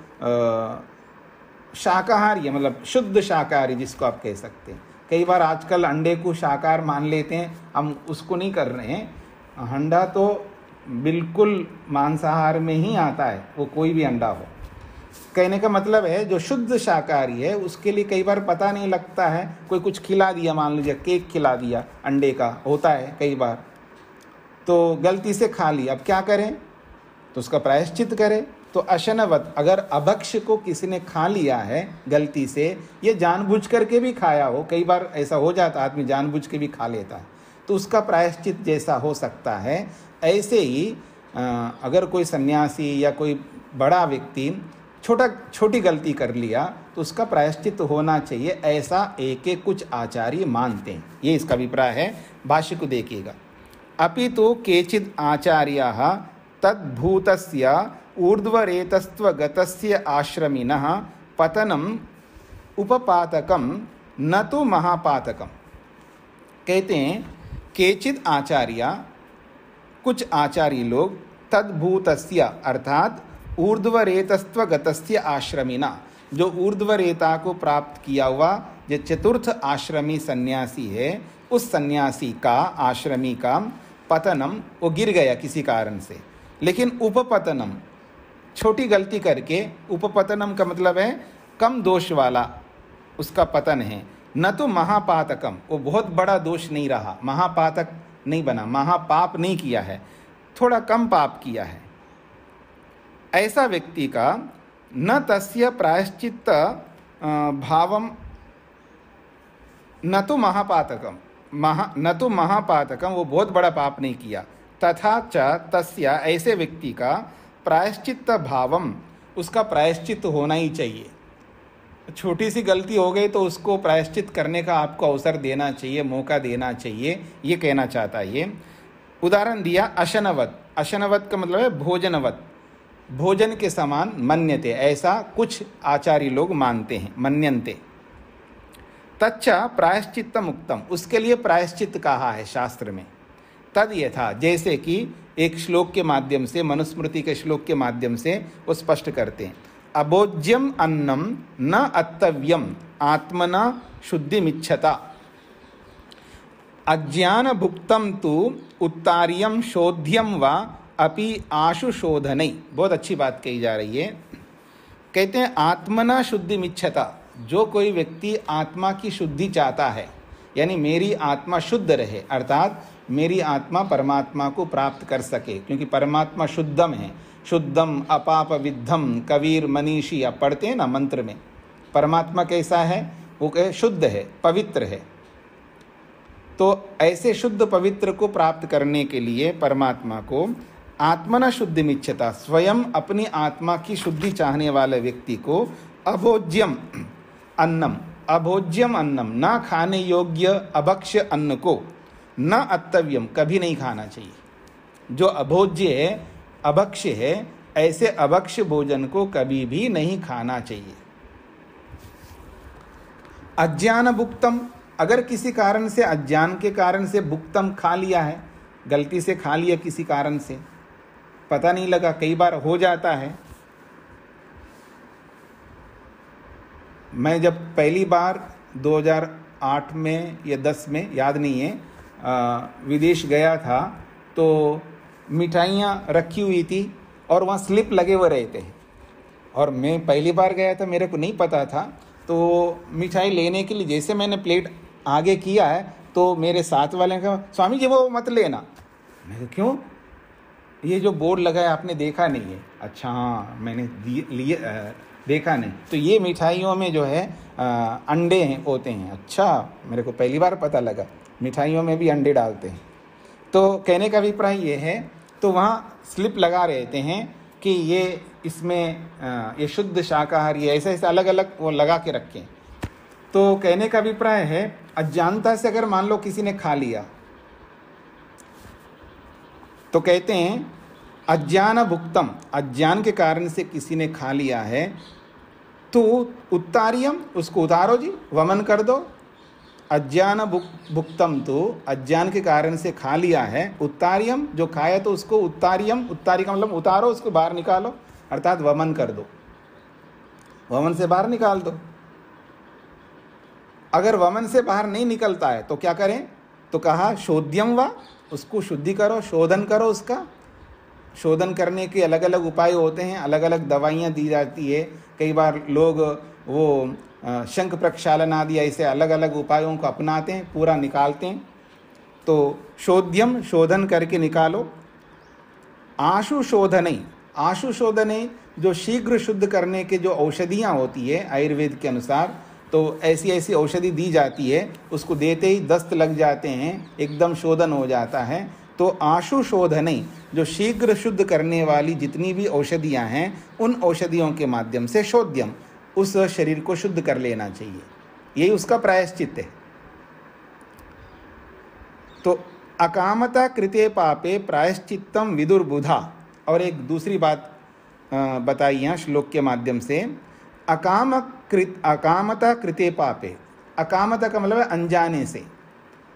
शाकाहारी है, मतलब शुद्ध शाकाहारी जिसको आप कह सकते हैं। कई बार आजकल अंडे को शाकाहार मान लेते हैं, हम उसको नहीं कर रहे हैं। अंडा तो बिल्कुल मांसाहार में ही आता है, वो कोई भी अंडा हो। कहने का मतलब है जो शुद्ध शाकाहारी है उसके लिए कई बार पता नहीं लगता है, कोई कुछ खिला दिया, मान लीजिए केक खिला दिया, अंडे का होता है कई बार, तो गलती से खा लिया, अब क्या करें, तो उसका प्रायश्चित करें। तो अशनवत, अगर अभक्ष को किसी ने खा लिया है गलती से, ये जानबूझ करके भी खाया हो, कई बार ऐसा हो जाता, आदमी जानबूझ के भी खा लेता है, तो उसका प्रायश्चित जैसा हो सकता है, ऐसे ही अगर कोई सन्यासी या कोई बड़ा व्यक्ति छोटी गलती कर लिया तो उसका प्रायश्चित होना चाहिए, ऐसा एक एक कुछ आचार्य मानते हैं। ये इसका अभिप्राय है। भाष्य को देखिएगा। अपि तो केचिद आचार्याः तद्भूतस्य ऊर्ध्वरेतस्त्वगतस्य आश्रमिनः पतनम उपपातकम न तो महापातकम। कहते हैं केचिद आचार्य, कुछ आचार्य लोग, तद्भूतस्य अर्थात ऊर्ध्वरेतस्त्वगतस्य आश्रमिना, जो ऊर्ध्वरेता को प्राप्त किया हुआ जो चतुर्थ आश्रमी सन्यासी है, उस सन्यासी का, आश्रमी का पतनम, वो गिर गया किसी कारण से, लेकिन उपपतनम, छोटी गलती करके, उपपतनम का मतलब है कम दोष वाला उसका पतन है, न तो महापातकम, वो बहुत बड़ा दोष नहीं रहा, महापातक नहीं बना, महापाप नहीं किया है, थोड़ा कम पाप किया है, ऐसा व्यक्ति का न तस्य प्रायश्चित्त भावम न तो महापातकम, न तो महापातकम, वो बहुत बड़ा पाप नहीं किया, तथा च तस्य, ऐसे व्यक्ति का प्रायश्चित्त भावम, उसका प्रायश्चित्त होना ही चाहिए। छोटी सी गलती हो गई तो उसको प्रायश्चित करने का आपको अवसर देना चाहिए, मौका देना चाहिए, ये कहना चाहता है ये। उदाहरण दिया अशनवत, अशनवत का मतलब है भोजनवत, भोजन के समान मन्यते, ऐसा कुछ आचार्य लोग मानते हैं, मन्यन्ते। तच्च प्रायश्चित्त मुक्तम, उसके लिए प्रायश्चित कहा है शास्त्र में। तद यथा, जैसे कि एक श्लोक के माध्यम से, मनुस्मृति के श्लोक के माध्यम से वो स्पष्ट करते हैं। अभोज्यम अन्नम न अत्तव्यम आत्मना शुद्धिमिच्छता, अज्ञान भुक्तम तु उत्तार्यम शोध्यम व अपि आशु शोधनई। बहुत अच्छी बात कही जा रही है। कहते हैं आत्मना शुद्धिमिच्छता, जो कोई व्यक्ति आत्मा की शुद्धि चाहता है, यानी मेरी आत्मा शुद्ध रहे, अर्थात मेरी आत्मा परमात्मा को प्राप्त कर सके, क्योंकि परमात्मा शुद्धम है, शुद्धम अपाप विद्धम कबीर मनीषी, आप पढ़ते हैं ना मंत्र में, परमात्मा कैसा है, वो कहे शुद्ध है, पवित्र है। तो ऐसे शुद्ध पवित्र को प्राप्त करने के लिए परमात्मा को आत्मना शुद्धिमिच्छता, स्वयं अपनी आत्मा की शुद्धि चाहने वाले व्यक्ति को अभोज्यम अन्नम, अभोज्यम अन्नम, ना खाने योग्य अभक्ष्य अन्न को, न अत्तव्यम, कभी नहीं खाना चाहिए। जो अभोज्य है अभक्ष्य है, ऐसे अभक्ष्य भोजन को कभी भी नहीं खाना चाहिए। अज्ञान भुक्तम, अगर किसी कारण से, अज्ञान के कारण से भुक्तम खा लिया है, गलती से खा लिया किसी कारण से, पता नहीं लगा, कई बार हो जाता है। मैं जब पहली बार 2008 में या 10 में, याद नहीं है, विदेश गया था तो मिठाइयाँ रखी हुई थी और वहाँ स्लिप लगे हुए रहते हैं, और मैं पहली बार गया था, मेरे को नहीं पता था। तो मिठाई लेने के लिए जैसे मैंने प्लेट आगे किया है तो मेरे साथ वाले ने कहा, स्वामी जी वो मत लेना। मैं कहा क्यों? ये जो बोर्ड लगा है आपने देखा नहीं है? अच्छा हाँ, मैंने देखा नहीं। तो ये मिठाइयों में जो है अंडे हैं, होते हैं। अच्छा, मेरे को पहली बार पता लगा मिठाइयों में भी अंडे डालते हैं। तो कहने का अभिप्राय ये है, तो वहाँ स्लिप लगा रहते हैं कि ये इसमें ये शुद्ध शाकाहारी, ऐसे ऐसे अलग अलग वो लगा के रखें। तो कहने का अभिप्राय है, अज्ञानता से अगर मान लो किसी ने खा लिया तो कहते हैं अज्ञान भुक्तम, अज्ञान के कारण से किसी ने खा लिया है तो उत्तारियम, उसको उतारो जी, वमन कर दो। अज्ञान भुक्तम, तो अज्ञान के कारण से खा लिया है, उत्तारियम, जो खाया तो उसको उत्तारियम, उत्तारी का मतलब उतारो, उसको बाहर निकालो, अर्थात वमन कर दो, वमन से बाहर निकाल दो। अगर वमन से बाहर नहीं निकलता है तो क्या करें? तो कहा शोध्यम वा, उसको शुद्धि करो, शोधन करो। उसका शोधन करने के अलग अलग उपाय होते हैं, अलग अलग दवाइयाँ दी जाती है। कई बार लोग वो शंख प्रक्षालन आदि ऐसे अलग अलग उपायों को अपनाते हैं, पूरा निकालते हैं। तो शोध्यम, शोधन करके निकालो। आशु शोधने, आशु शोधने जो शीघ्र शुद्ध करने के जो औषधियाँ होती है आयुर्वेद के अनुसार, तो ऐसी ऐसी औषधि दी जाती है, उसको देते ही दस्त लग जाते हैं, एकदम शोधन हो जाता है। तो आशु शोधने, जो शीघ्र शुद्ध करने वाली जितनी भी औषधियाँ हैं, उन औषधियों के माध्यम से शोध्यम, उस शरीर को शुद्ध कर लेना चाहिए। यही उसका प्रायश्चित है। तो अकामता कृते पापे प्रायश्चित्तम विदुर्बुधा। और एक दूसरी बात बताई यहाँ श्लोक के माध्यम से, अकामता कृते पापे, अकामता का मतलब है अनजाने से,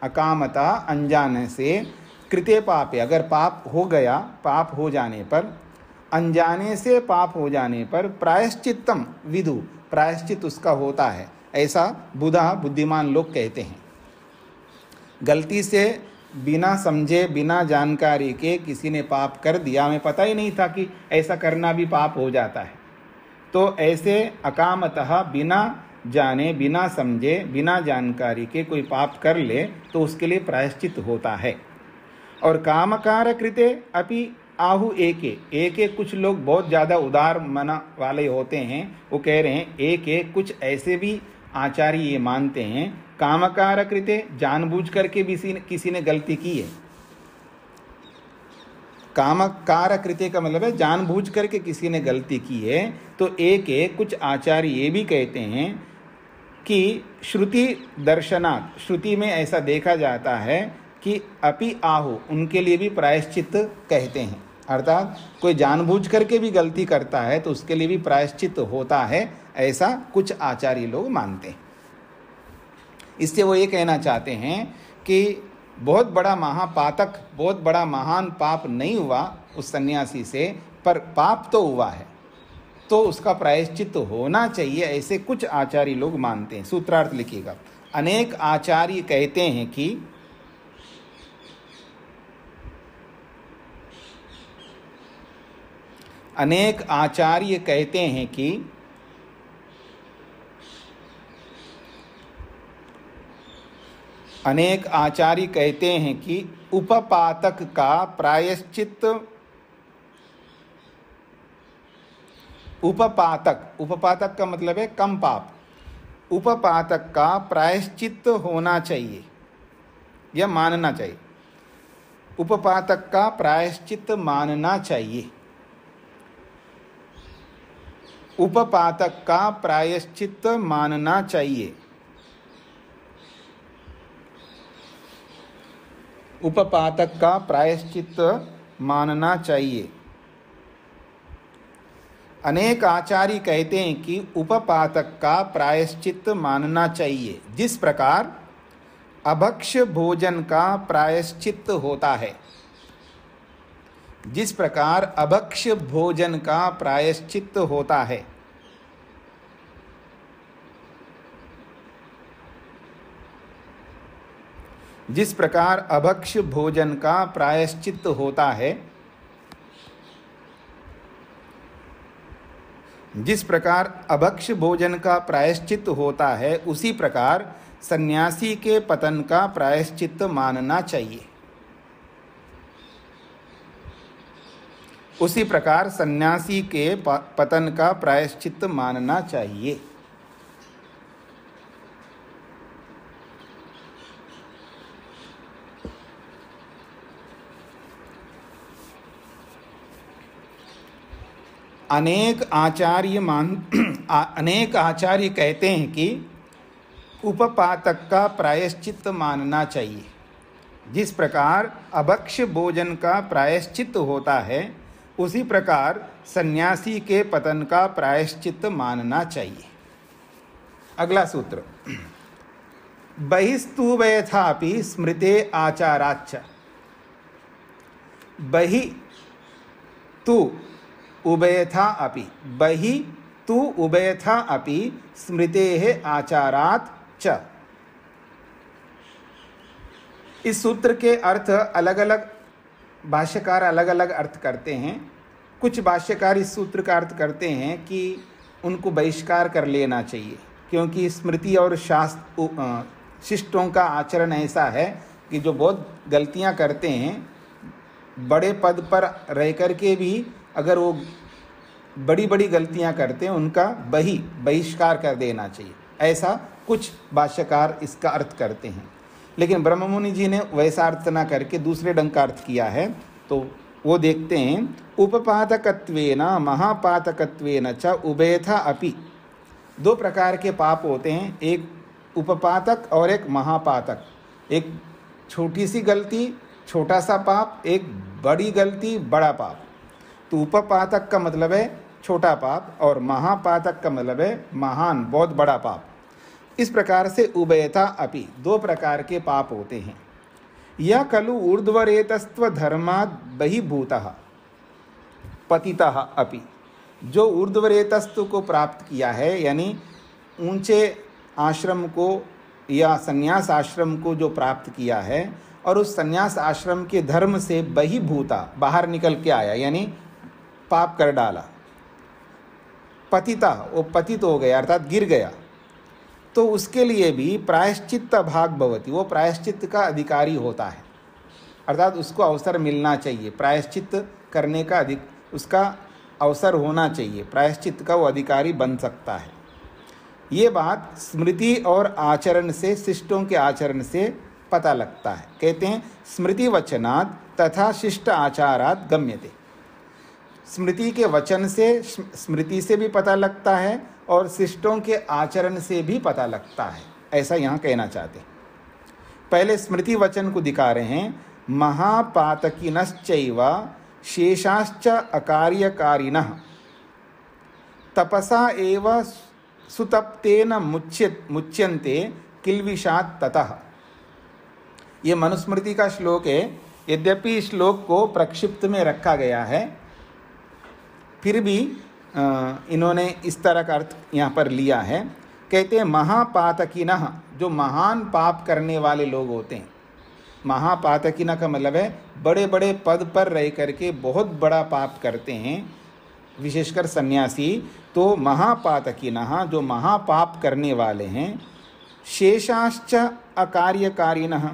अकामता अनजाने से, कृते पापे अगर पाप हो गया, पाप हो जाने पर, अनजाने से पाप हो जाने पर, प्रायश्चित्तम विदु, प्रायश्चित उसका होता है, ऐसा बुधा बुद्धिमान लोग कहते हैं। गलती से बिना समझे, बिना जानकारी के किसी ने पाप कर दिया, हमें पता ही नहीं था कि ऐसा करना भी पाप हो जाता है, तो ऐसे अकामतः बिना जाने, बिना समझे, बिना जानकारी के कोई पाप कर ले तो उसके लिए प्रायश्चित होता है। और कामकार कृते अपि आहु एके, एके, कुछ लोग बहुत ज़्यादा उदार मना वाले होते हैं, वो कह रहे हैं एके, कुछ ऐसे भी आचार्य ये मानते हैं, कामकार कृते, जानबूझ करके भी किसी ने गलती की है। कामकार कृते का मतलब है जानबूझ करके किसी ने गलती की है। तो एक कुछ आचार्य ये भी कहते हैं कि श्रुति दर्शनात्, श्रुति में ऐसा देखा जाता है कि अपि आहु, उनके लिए भी प्रायश्चित कहते हैं, अर्थात कोई जानबूझ करके भी गलती करता है तो उसके लिए भी प्रायश्चित होता है, ऐसा कुछ आचार्य लोग मानते हैं। इससे वो ये कहना चाहते हैं कि बहुत बड़ा महापातक, बहुत बड़ा महान पाप नहीं हुआ उस सन्यासी से, पर पाप तो हुआ है, तो उसका प्रायश्चित होना चाहिए, ऐसे कुछ आचार्य लोग मानते हैं। सूत्रार्थ लिखिएगा। अनेक आचार्य कहते हैं कि अनेक आचार्य कहते हैं कि अनेक आचार्य कहते हैं कि उपपातक का प्रायश्चित, उपपातक, उपपातक का मतलब है कम पाप, उपपातक का प्रायश्चित होना चाहिए या मानना चाहिए, उपपातक का प्रायश्चित मानना चाहिए, उपपातक का प्रायश्चित मानना चाहिए, उपपातक का प्रायश्चित मानना चाहिए। अनेक आचार्य कहते हैं कि उपपातक का प्रायश्चित मानना चाहिए, जिस प्रकार अभक्ष्य भोजन का प्रायश्चित होता है। जिस प्रकार अभक्ष्य भोजन का प्रायश्चित होता है। जिस प्रकार अभक्ष्य भोजन का प्रायश्चित होता है, जिस प्रकार अभक्ष्य भोजन का प्रायश्चित होता है, उसी प्रकार सन्यासी के पतन का प्रायश्चित मानना चाहिए। उसी प्रकार सन्यासी के पतन का प्रायश्चित मानना चाहिए। अनेक आचार्य कहते हैं कि उपपातक का प्रायश्चित मानना चाहिए। जिस प्रकार अभक्ष्य भोजन का प्रायश्चित होता है, उसी प्रकार सन्यासी के पतन का प्रायश्चित मानना चाहिए। अगला सूत्र, बहिस्तु वयथापि स्मृते आचाराच्च। बहि तु उभयथा अपि, बहि तु उभयथा अपि स्मृतेः आचारात् च। इस सूत्र के अर्थ अलग अलग भाष्यकार अलग अलग अर्थ करते हैं। कुछ भाष्यकार इस सूत्र का अर्थ करते हैं कि उनको बहिष्कार कर लेना चाहिए, क्योंकि स्मृति और शास्त्र शिष्टों का आचरण ऐसा है कि जो बहुत गलतियां करते हैं, बड़े पद पर रह कर के भी अगर वो बड़ी बड़ी गलतियां करते हैं, उनका बहिष्कार कर देना चाहिए। ऐसा कुछ भाष्यकार इसका अर्थ करते हैं, लेकिन ब्रह्ममुनि जी ने वैसा अर्थ न करके दूसरे ढंग का अर्थ किया है। तो वो देखते हैं, उपपातकत्वेन महापातकत्वेन च उभयथा अपि। दो प्रकार के पाप होते हैं, एक उपपातक और एक महापातक। एक छोटी सी गलती छोटा सा पाप, एक बड़ी गलती बड़ा पाप। तो उपपातक का मतलब है छोटा पाप और महापातक का मतलब है महान बहुत बड़ा पाप। इस प्रकार से उभयथा अपि दो प्रकार के पाप होते हैं। यह खलु ऊर्ध्वरेतस्त्व धर्मात् बहिभूतः पतितः अपि। जो ऊर्ध्वरेतस्त्व को प्राप्त किया है, यानी ऊंचे आश्रम को या संन्यास आश्रम को जो प्राप्त किया है और उस संन्यास आश्रम के धर्म से बहिभूता बाहर निकल के आया, यानी पाप कर डाला, पतिता वो पतित हो गया अर्थात गिर गया, तो उसके लिए भी प्रायश्चित्त भाग भवति, वो प्रायश्चित्त का अधिकारी होता है। अर्थात उसको अवसर मिलना चाहिए, प्रायश्चित्त करने का उसका अवसर होना चाहिए, प्रायश्चित्त का वो अधिकारी बन सकता है। ये बात स्मृति और आचरण से, शिष्टों के आचरण से पता लगता है। कहते हैं स्मृति वचनात् तथा शिष्ट आचारात् गम्यते। स्मृति के वचन से, स्मृति से भी पता लगता है और शिष्टों के आचरण से भी पता लगता है, ऐसा यहाँ कहना चाहते हैं। पहले स्मृति वचन को दिखा रहे हैं, महापातकिनश्चैव शेषाश्च अकार्यकारिणः तपसा एव सुतप्तेन मुच्यन्ते किल्विषात् ततः। ये मनुस्मृति का श्लोक है। यद्यपि इस श्लोक को प्रक्षिप्त में रखा गया है, फिर भी इन्होंने इस तरह का अर्थ यहाँ पर लिया है। कहते हैं महापातकिनः, जो महान पाप करने वाले लोग होते हैं। महापातकिनः का मतलब है बड़े बड़े पद पर रह करके बहुत बड़ा पाप करते हैं, विशेषकर सन्यासी। तो महापातकिनः, जो महापाप करने वाले हैं। शेषाश्च अकार्यकारिणः,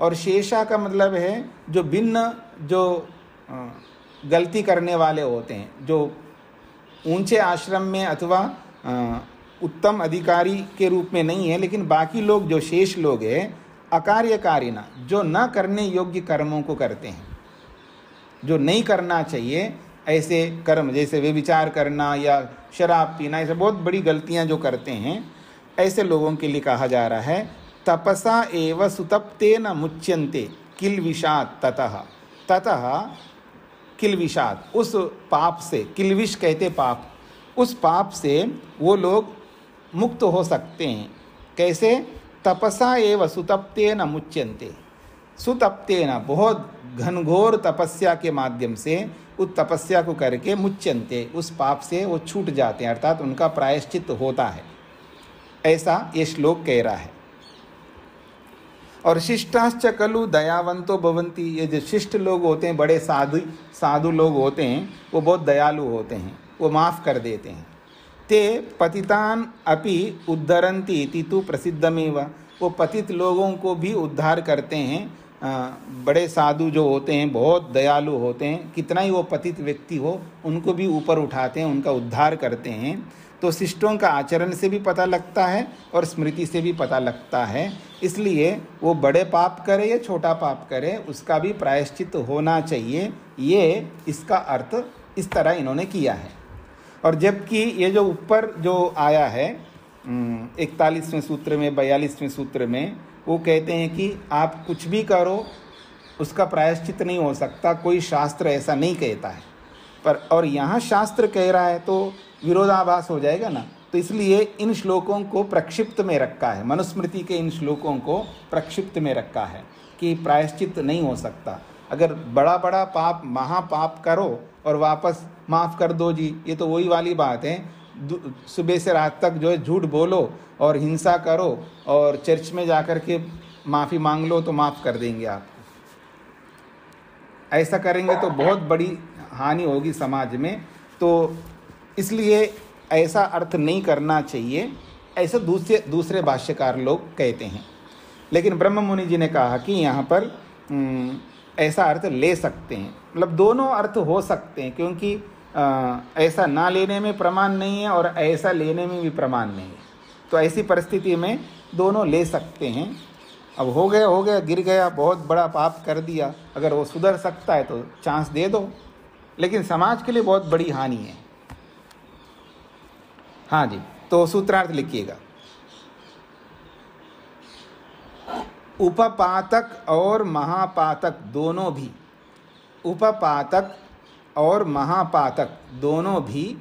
और शेषा का मतलब है जो भिन्न, जो गलती करने वाले होते हैं, जो ऊंचे आश्रम में अथवा उत्तम अधिकारी के रूप में नहीं है, लेकिन बाकी लोग जो शेष लोग हैं, अकार्यकारिणा, जो न करने योग्य कर्मों को करते हैं, जो नहीं करना चाहिए ऐसे कर्म, जैसे व्यभिचार करना या शराब पीना, ऐसे बहुत बड़ी गलतियां जो करते हैं, ऐसे लोगों के लिए कहा जा रहा है तपसा एव सुतप्तेन मुच्यन्ते किल्विषात् ततः किल्विषात्, उस पाप से, किल्विष कहते पाप, उस पाप से वो लोग मुक्त हो सकते हैं। कैसे? तपसा एव सुतप्तेन मुच्यन्ते। सुतप्तेन, बहुत घनघोर तपस्या के माध्यम से, उस तपस्या को करके मुच्यन्ते, उस पाप से वो छूट जाते हैं, अर्थात उनका प्रायश्चित होता है। ऐसा ये श्लोक कह रहा है। और शिष्टाश्च खलु दयावंतो भवन्ति, ये जो शिष्ट लोग होते हैं, बड़े साधु लोग होते हैं, वो बहुत दयालु होते हैं, वो माफ़ कर देते हैं। ते पतितान अपि उद्धरन्ति इति तु प्रसिद्धमेव, वो पतित लोगों को भी उद्धार करते हैं। बड़े साधु जो होते हैं, बहुत दयालु होते हैं, कितना ही वो पतित व्यक्ति हो, उनको भी ऊपर उठाते हैं, उनका उद्धार करते हैं। तो शिष्टों का आचरण से भी पता लगता है और स्मृति से भी पता लगता है। इसलिए वो बड़े पाप करे या छोटा पाप करे, उसका भी प्रायश्चित होना चाहिए। ये इसका अर्थ इस तरह इन्होंने किया है। और जबकि ये जो ऊपर जो आया है 41वें सूत्र में, 42वें सूत्र में, वो कहते हैं कि आप कुछ भी करो उसका प्रायश्चित नहीं हो सकता, कोई शास्त्र ऐसा नहीं कहता है। पर और यहाँ शास्त्र कह रहा है तो विरोधाभास हो जाएगा ना। तो इसलिए इन श्लोकों को प्रक्षिप्त में रखा है, मनुस्मृति के इन श्लोकों को प्रक्षिप्त में रखा है कि प्रायश्चित नहीं हो सकता। अगर बड़ा बड़ा पाप, महापाप करो और वापस माफ़ कर दो जी, ये तो वही वाली बात है। सुबह से रात तक जो है झूठ बोलो और हिंसा करो और चर्च में जाकर के माफ़ी मांग लो तो माफ़ कर देंगे आपको। ऐसा करेंगे तो बहुत बड़ी हानि होगी समाज में। तो इसलिए ऐसा अर्थ नहीं करना चाहिए, ऐसा दूसरे भाष्यकार लोग कहते हैं। लेकिन ब्रह्म मुनि जी ने कहा कि यहाँ पर ऐसा अर्थ ले सकते हैं, मतलब दोनों अर्थ हो सकते हैं, क्योंकि ऐसा ना लेने में प्रमाण नहीं है और ऐसा लेने में भी प्रमाण नहीं है। तो ऐसी परिस्थिति में दोनों ले सकते हैं। अब हो गया, गिर गया, बहुत बड़ा पाप कर दिया, अगर वो सुधर सकता है तो चांस दे दो, लेकिन समाज के लिए बहुत बड़ी हानि है। हाँ जी, तो सूत्रार्थ लिखिएगा। उपपातक और महापातक दोनों भी, उपपातक और महापातक दोनों भी,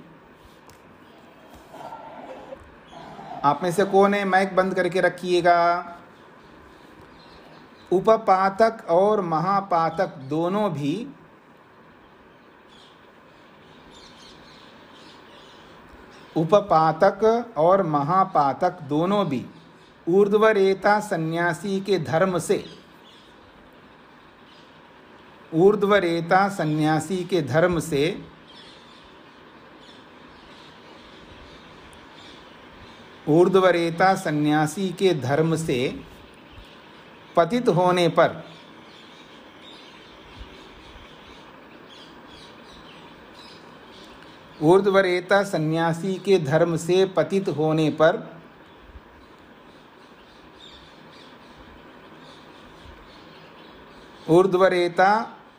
आप में से कौन है? माइक बंद करके रखिएगा। उपपातक और महापातक दोनों भी उपपातक और महापातक दोनों भी ऊर्ध्वरेता सन्यासी के धर्म से, ऊर्ध्वरेता सन्यासी के धर्म से, ऊर्ध्वरेता सन्यासी के धर्म से पतित होने पर, ऊर्ध्वरेता सन्यासी के धर्म से पतित होने पर ऊर्ध्वरेता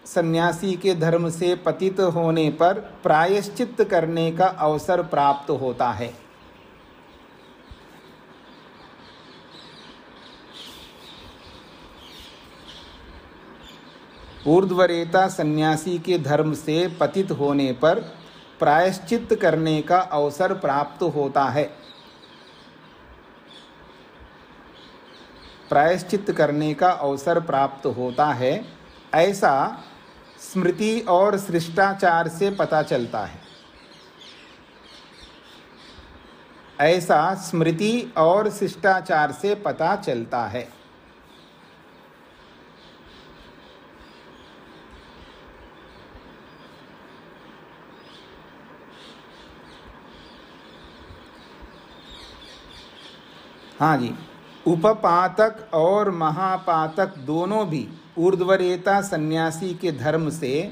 सन्यासी के धर्म से पतित होने पर प्रायश्चित करने का अवसर प्राप्त होता है। ऊर्ध्वरेता सन्यासी के धर्म से पतित होने पर प्रायश्चित करने का अवसर प्राप्त होता है। प्रायश्चित करने का अवसर प्राप्त होता है, ऐसा स्मृति और शिष्टाचार से पता चलता है। ऐसा स्मृति और शिष्टाचार से पता चलता है। हाँ जी, उपपातक और महापातक दोनों भी ऊर्ध्वरेता सन्यासी के धर्म से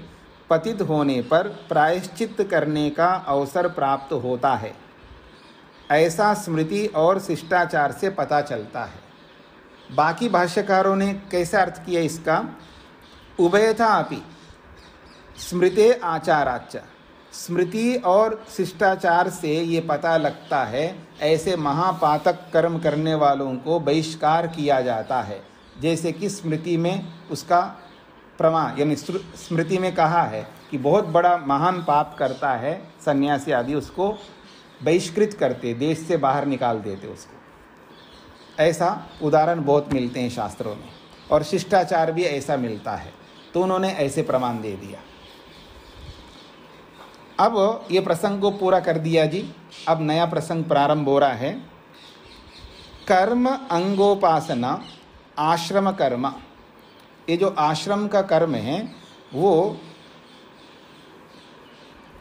पतित होने पर प्रायश्चित करने का अवसर प्राप्त होता है, ऐसा स्मृति और शिष्टाचार से पता चलता है। बाकी भाष्यकारों ने कैसा अर्थ किया इसका? उभयथा अपि स्मृते आचाराच्च, स्मृति और शिष्टाचार से ये पता लगता है ऐसे महापातक कर्म करने वालों को बहिष्कार किया जाता है। जैसे कि स्मृति में उसका प्रमाण, यानी स्मृति में कहा है कि बहुत बड़ा महान पाप करता है सन्यासी आदि, उसको बहिष्कृत करते, देश से बाहर निकाल देते उसको। ऐसा उदाहरण बहुत मिलते हैं शास्त्रों में, और शिष्टाचार भी ऐसा मिलता है। तो उन्होंने ऐसे प्रमाण दे दिया। अब ये प्रसंग को पूरा कर दिया जी। अब नया प्रसंग प्रारंभ हो रहा है। कर्म अंगोपासना आश्रम कर्म। ये जो आश्रम का कर्म है वो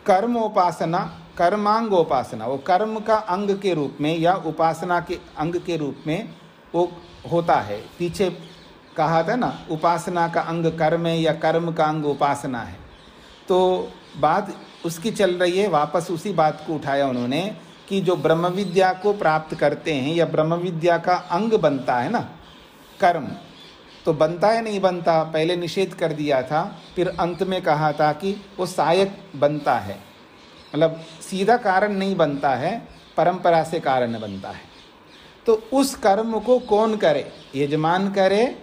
कर्मोपासना, कर्मांगोपासना, वो कर्म का अंग के रूप में या उपासना के अंग के रूप में वो होता है। पीछे कहा था ना, उपासना का अंग कर्म है या कर्म का अंग उपासना है। तो बात उसकी चल रही है, वापस उसी बात को उठाया उन्होंने कि जो ब्रह्म विद्या को प्राप्त करते हैं या ब्रह्म विद्या का अंग बनता है ना कर्म, तो बनता है नहीं बनता, पहले निषेध कर दिया था। फिर अंत में कहा था कि वो सहायक बनता है, मतलब सीधा कारण नहीं बनता है, परंपरा से कारण बनता है। तो उस कर्म को कौन करे, यजमान करे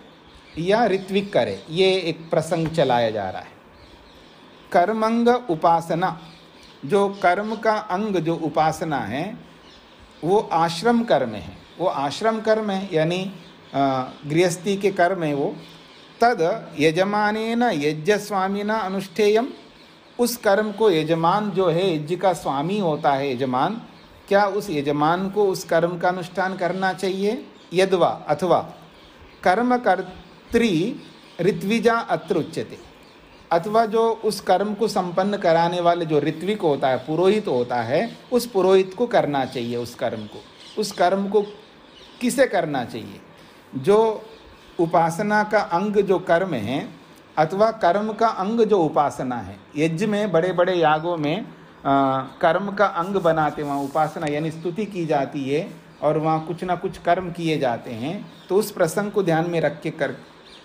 या ऋत्विक करे, ये एक प्रसंग चलाया जा रहा है। कर्मंग उपासना, जो कर्म का अंग जो उपासना है वो आश्रम कर्म है। वो आश्रम कर्म है, यानी गृहस्थी के कर्म है वो। तद यजमानेन यज्ञ स्वामिना अनुष्ठेयम, उस कर्म को यजमान जो है, यज्ञ का स्वामी होता है यजमान, क्या उस यजमान को उस कर्म का अनुष्ठान करना चाहिए। यद्वा अथवा कर्मकर्त्री ऋत्विजा अत्र उच्यते, अथवा जो उस कर्म को संपन्न कराने वाले जो ऋत्विक होता है, पुरोहित होता है, उस पुरोहित को करना चाहिए उस कर्म को। उस कर्म को किसे करना चाहिए, जो उपासना का अंग जो कर्म है अथवा कर्म का अंग जो उपासना है। यज्ञ में, बड़े बड़े यागों में कर्म का अंग बनाते, वहाँ उपासना यानी स्तुति की जाती है और वहाँ कुछ ना कुछ कर्म किए जाते हैं। तो उस प्रसंग को ध्यान में रख के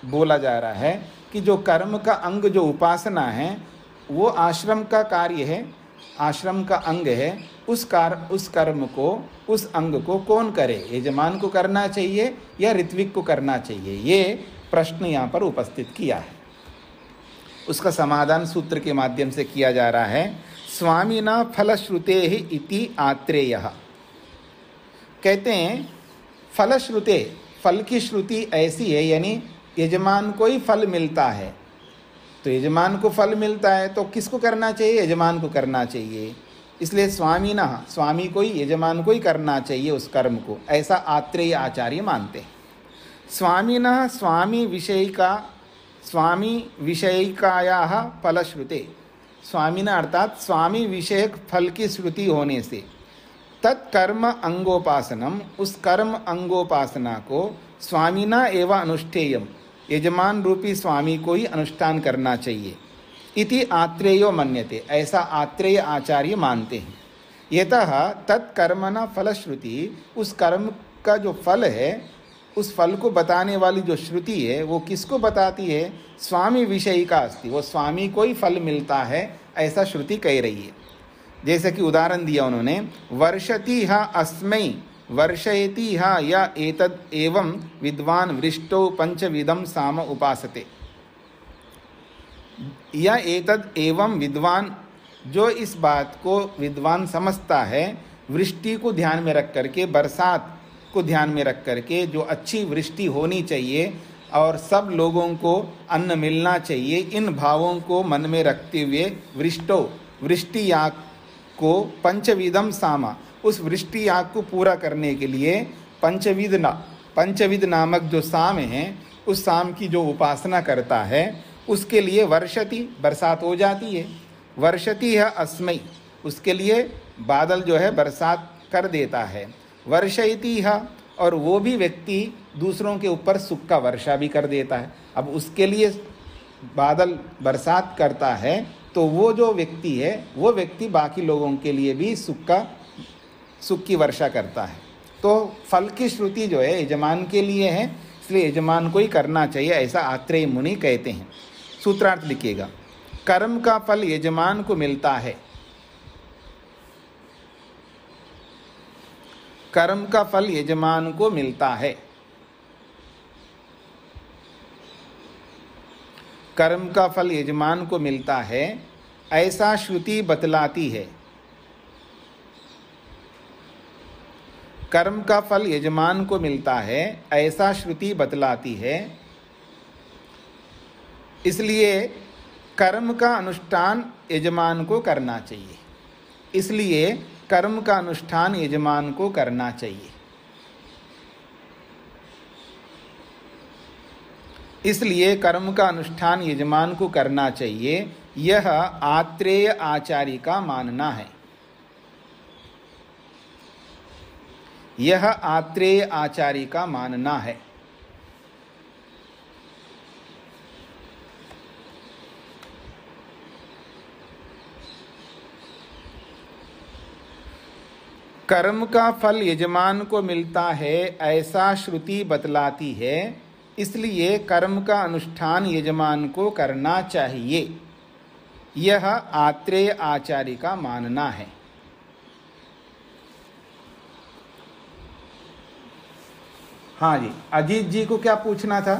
बोला जा रहा है कि जो कर्म का अंग जो उपासना है वो आश्रम का कार्य है, आश्रम का अंग है। उस कर्म को, उस अंग को कौन करे, यजमान को करना चाहिए या ऋत्विक को करना चाहिए, ये प्रश्न यहाँ पर उपस्थित किया है। उसका समाधान सूत्र के माध्यम से किया जा रहा है। स्वामिना फलश्रुते ही इति आत्रेयः, कहते हैं फलश्रुते, फल की श्रुति ऐसी है, यानी यजमान को ही फल मिलता है। तो यजमान को फल मिलता है तो किसको करना चाहिए, यजमान को करना चाहिए। इसलिए स्वामिना, स्वामी को ही, यजमान को ही करना चाहिए उस कर्म को, ऐसा आत्रेय आचार्य मानते हैं। स्वामिना स्वामी विषयिकायाः फलश्रुते, स्वामिना अर्थात स्वामी विषयक फल की श्रुति होने से तत्कर्म अंगोपासनम, उस कर्म अंगोपासना को स्वामिना एवं अनुष्ठेयम, यजमान रूपी स्वामी को ही अनुष्ठान करना चाहिए। इति आत्रेयो मन्यते, ऐसा आत्रेय आचार्य मानते हैं। यतः तत्कर्मणा फलश्रुति, उस कर्म का जो फल है, उस फल को बताने वाली जो श्रुति है वो किसको बताती है, स्वामी विषयी का अस्ति, वो स्वामी को ही फल मिलता है, ऐसा श्रुति कह रही है। जैसे कि उदाहरण दिया उन्होंने, वर्षति हा अस्मै वर्षयति हा या एतद एवं विद्वान वृष्टो पंचविधम साम उपासते, या एतद एवं विद्वान, जो इस बात को विद्वान समझता है, वृष्टि को ध्यान में रख करके, बरसात को ध्यान में रख करके, जो अच्छी वृष्टि होनी चाहिए और सब लोगों को अन्न मिलना चाहिए, इन भावों को मन में रखते हुए वृष्टो, वृष्टि याग को पंचविधम सामा, उस वृष्टि याग को पूरा करने के लिए पंचविध नामक जो साम है, उस साम की जो उपासना करता है, उसके लिए वर्षति, बरसात हो जाती है। वर्षति है अस्मै, उसके लिए बादल जो है बरसात कर देता है। वर्षयति है, और वो भी व्यक्ति दूसरों के ऊपर सुख का वर्षा भी कर देता है। अब उसके लिए बादल बरसात करता है तो वो जो व्यक्ति है, वो व्यक्ति बाकी लोगों के लिए भी सुख की वर्षा करता है। तो फल की श्रुति जो है यजमान के लिए है, इसलिए यजमान को ही करना चाहिए, ऐसा आत्रेय मुनि कहते हैं। सूत्रार्थ लिखिएगा, कर्म का फल यजमान को मिलता है, कर्म का फल यजमान को मिलता है, कर्म का फल यजमान को मिलता है, ऐसा श्रुति बतलाती है। कर्म का फल यजमान को मिलता है ऐसा श्रुति बतलाती है, इसलिए कर्म का अनुष्ठान यजमान को करना चाहिए। इसलिए कर्म का अनुष्ठान यजमान को करना चाहिए। इसलिए कर्म का अनुष्ठान यजमान को करना चाहिए, यह आत्रेय आचार्य का मानना है। यह आत्रेय आचार्य का मानना है। कर्म का फल यजमान को मिलता है ऐसा श्रुति बतलाती है, इसलिए कर्म का अनुष्ठान यजमान को करना चाहिए, यह आत्रेय आचार्य का मानना है। हाँ जी, अजीत जी को क्या पूछना था?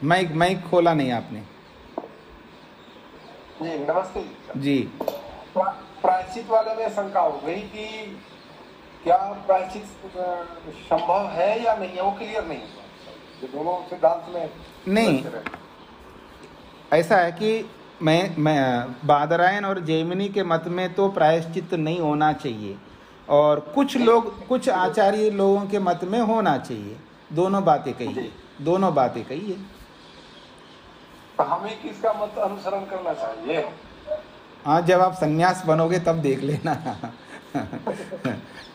माइक खोला नहीं आपने। जी नमस्ते जी। प्रायश्चित वाले में शंका हो गई कि क्या प्रायश्चित संभव है या नहीं है, वो क्लियर नहीं हुआ। ये दोनों सिद्धांत में नहीं, ऐसा है कि मैं बादरायण और जैमिनी के मत में तो प्रायश्चित नहीं होना चाहिए, और कुछ आचार्य लोगों के मत में होना चाहिए। दोनों बातें कही है। तो हमें किसका मत अनुसरण करना चाहिए? हाँ, जब आप सन्यास बनोगे तब देख लेना।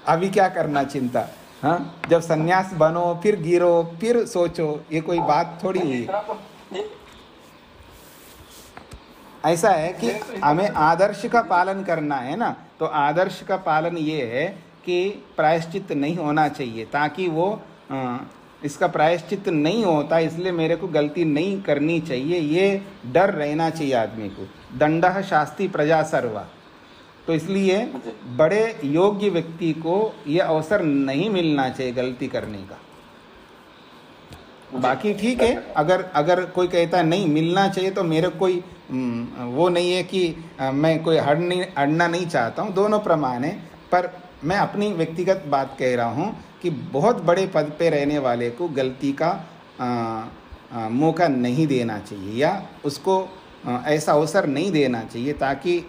अभी क्या करना चिंता? हाँ, जब सन्यास बनो फिर गिरो फिर सोचो, ये कोई बात थोड़ी हुई। ऐसा है कि हमें आदर्श का पालन करना है ना, तो आदर्श का पालन ये है कि प्रायश्चित नहीं होना चाहिए, ताकि वो इसका प्रायश्चित नहीं होता इसलिए मेरे को गलती नहीं करनी चाहिए, ये डर रहना चाहिए आदमी को। दंडः शास्ति प्रजा सर्वा। तो इसलिए बड़े योग्य व्यक्ति को ये अवसर नहीं मिलना चाहिए गलती करने का। बाकी ठीक है, अगर कोई कहता है नहीं मिलना चाहिए तो मेरे कोई वो नहीं है कि मैं कोई अड़ना नहीं चाहता हूँ, दोनों प्रमाण है। पर मैं अपनी व्यक्तिगत बात कह रहा हूँ कि बहुत बड़े पद पे रहने वाले को गलती का मौका नहीं देना चाहिए, या उसको ऐसा अवसर नहीं देना चाहिए, ताकि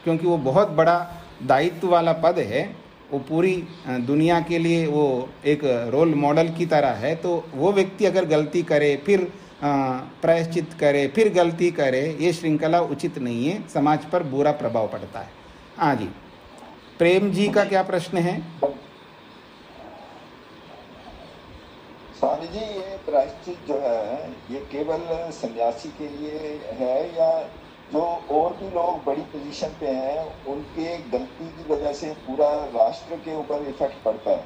क्योंकि वो बहुत बड़ा दायित्व वाला पद है, वो पूरी दुनिया के लिए वो एक रोल मॉडल की तरह है। तो वो व्यक्ति अगर गलती करे फिर प्रायश्चित करे फिर गलती करे, ये श्रृंखला उचित नहीं है, समाज पर बुरा प्रभाव पड़ता है। हाँ जी, प्रेम जी का क्या प्रश्न है? स्वामी जी, ये प्रायश्चित जो है ये केवल सन्यासी के लिए है, या जो और भी लोग बड़ी पोजीशन पे हैं उनके गलती की वजह से पूरा राष्ट्र के ऊपर इफेक्ट पड़ता है,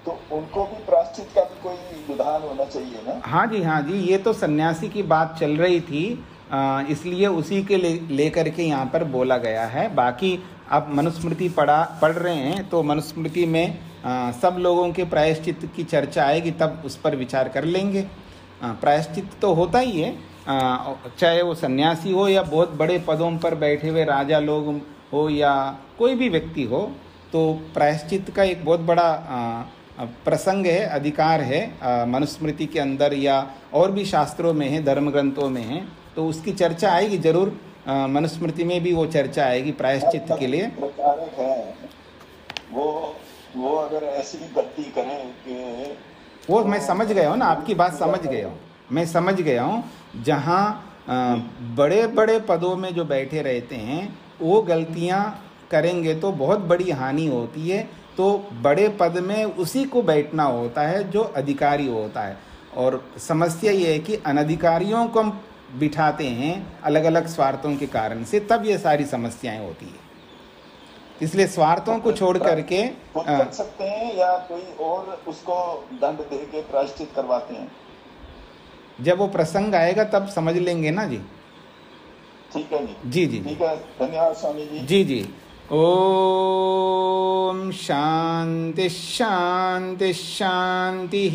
तो उनको भी प्रायश्चित का भी कोई विधान होना चाहिए ना? हाँ जी, ये तो सन्यासी की बात चल रही थी, इसलिए उसी के लेकर के यहाँ पर बोला गया है। बाकी आप मनुस्मृति पढ़ रहे हैं तो मनुस्मृति में सब लोगों के प्रायश्चित की चर्चा आएगी, तब उस पर विचार कर लेंगे। प्रायश्चित तो होता ही है, चाहे वो सन्यासी हो या बहुत बड़े पदों पर बैठे हुए राजा लोग हो या कोई भी व्यक्ति हो, तो प्रायश्चित का एक बहुत बड़ा प्रसंग है, अधिकार है मनुस्मृति के अंदर या और भी शास्त्रों में है, धर्म ग्रंथों में है, तो उसकी चर्चा आएगी जरूर। मनुस्मृति में भी वो चर्चा आएगी प्रायश्चित के लिए। वो अगर ऐसी गलती करें कि वो मैं समझ गया हूँ ना, आपकी बात समझ गया हूँ, मैं समझ गया हूँ। जहाँ बड़े बड़े पदों में जो बैठे रहते हैं वो गलतियाँ करेंगे तो बहुत बड़ी हानि होती है। तो बड़े पद में उसी को बैठना होता है जो अधिकारी होता है, और समस्या ये है कि अनधिकारियों को हम बिठाते हैं अलग अलग स्वार्थों के कारण से, तब ये सारी समस्याएं होती है। इसलिए स्वार्थों को छोड़ करके कर सकते हैं या कोई और उसको दंड दे के प्रायश्चित करवाते हैं? जब वो प्रसंग आएगा तब समझ लेंगे ना जी। ठीक है जी। जी ठीक है, धन्यवाद स्वामी जी। जी। ओम शांति शांति शांति।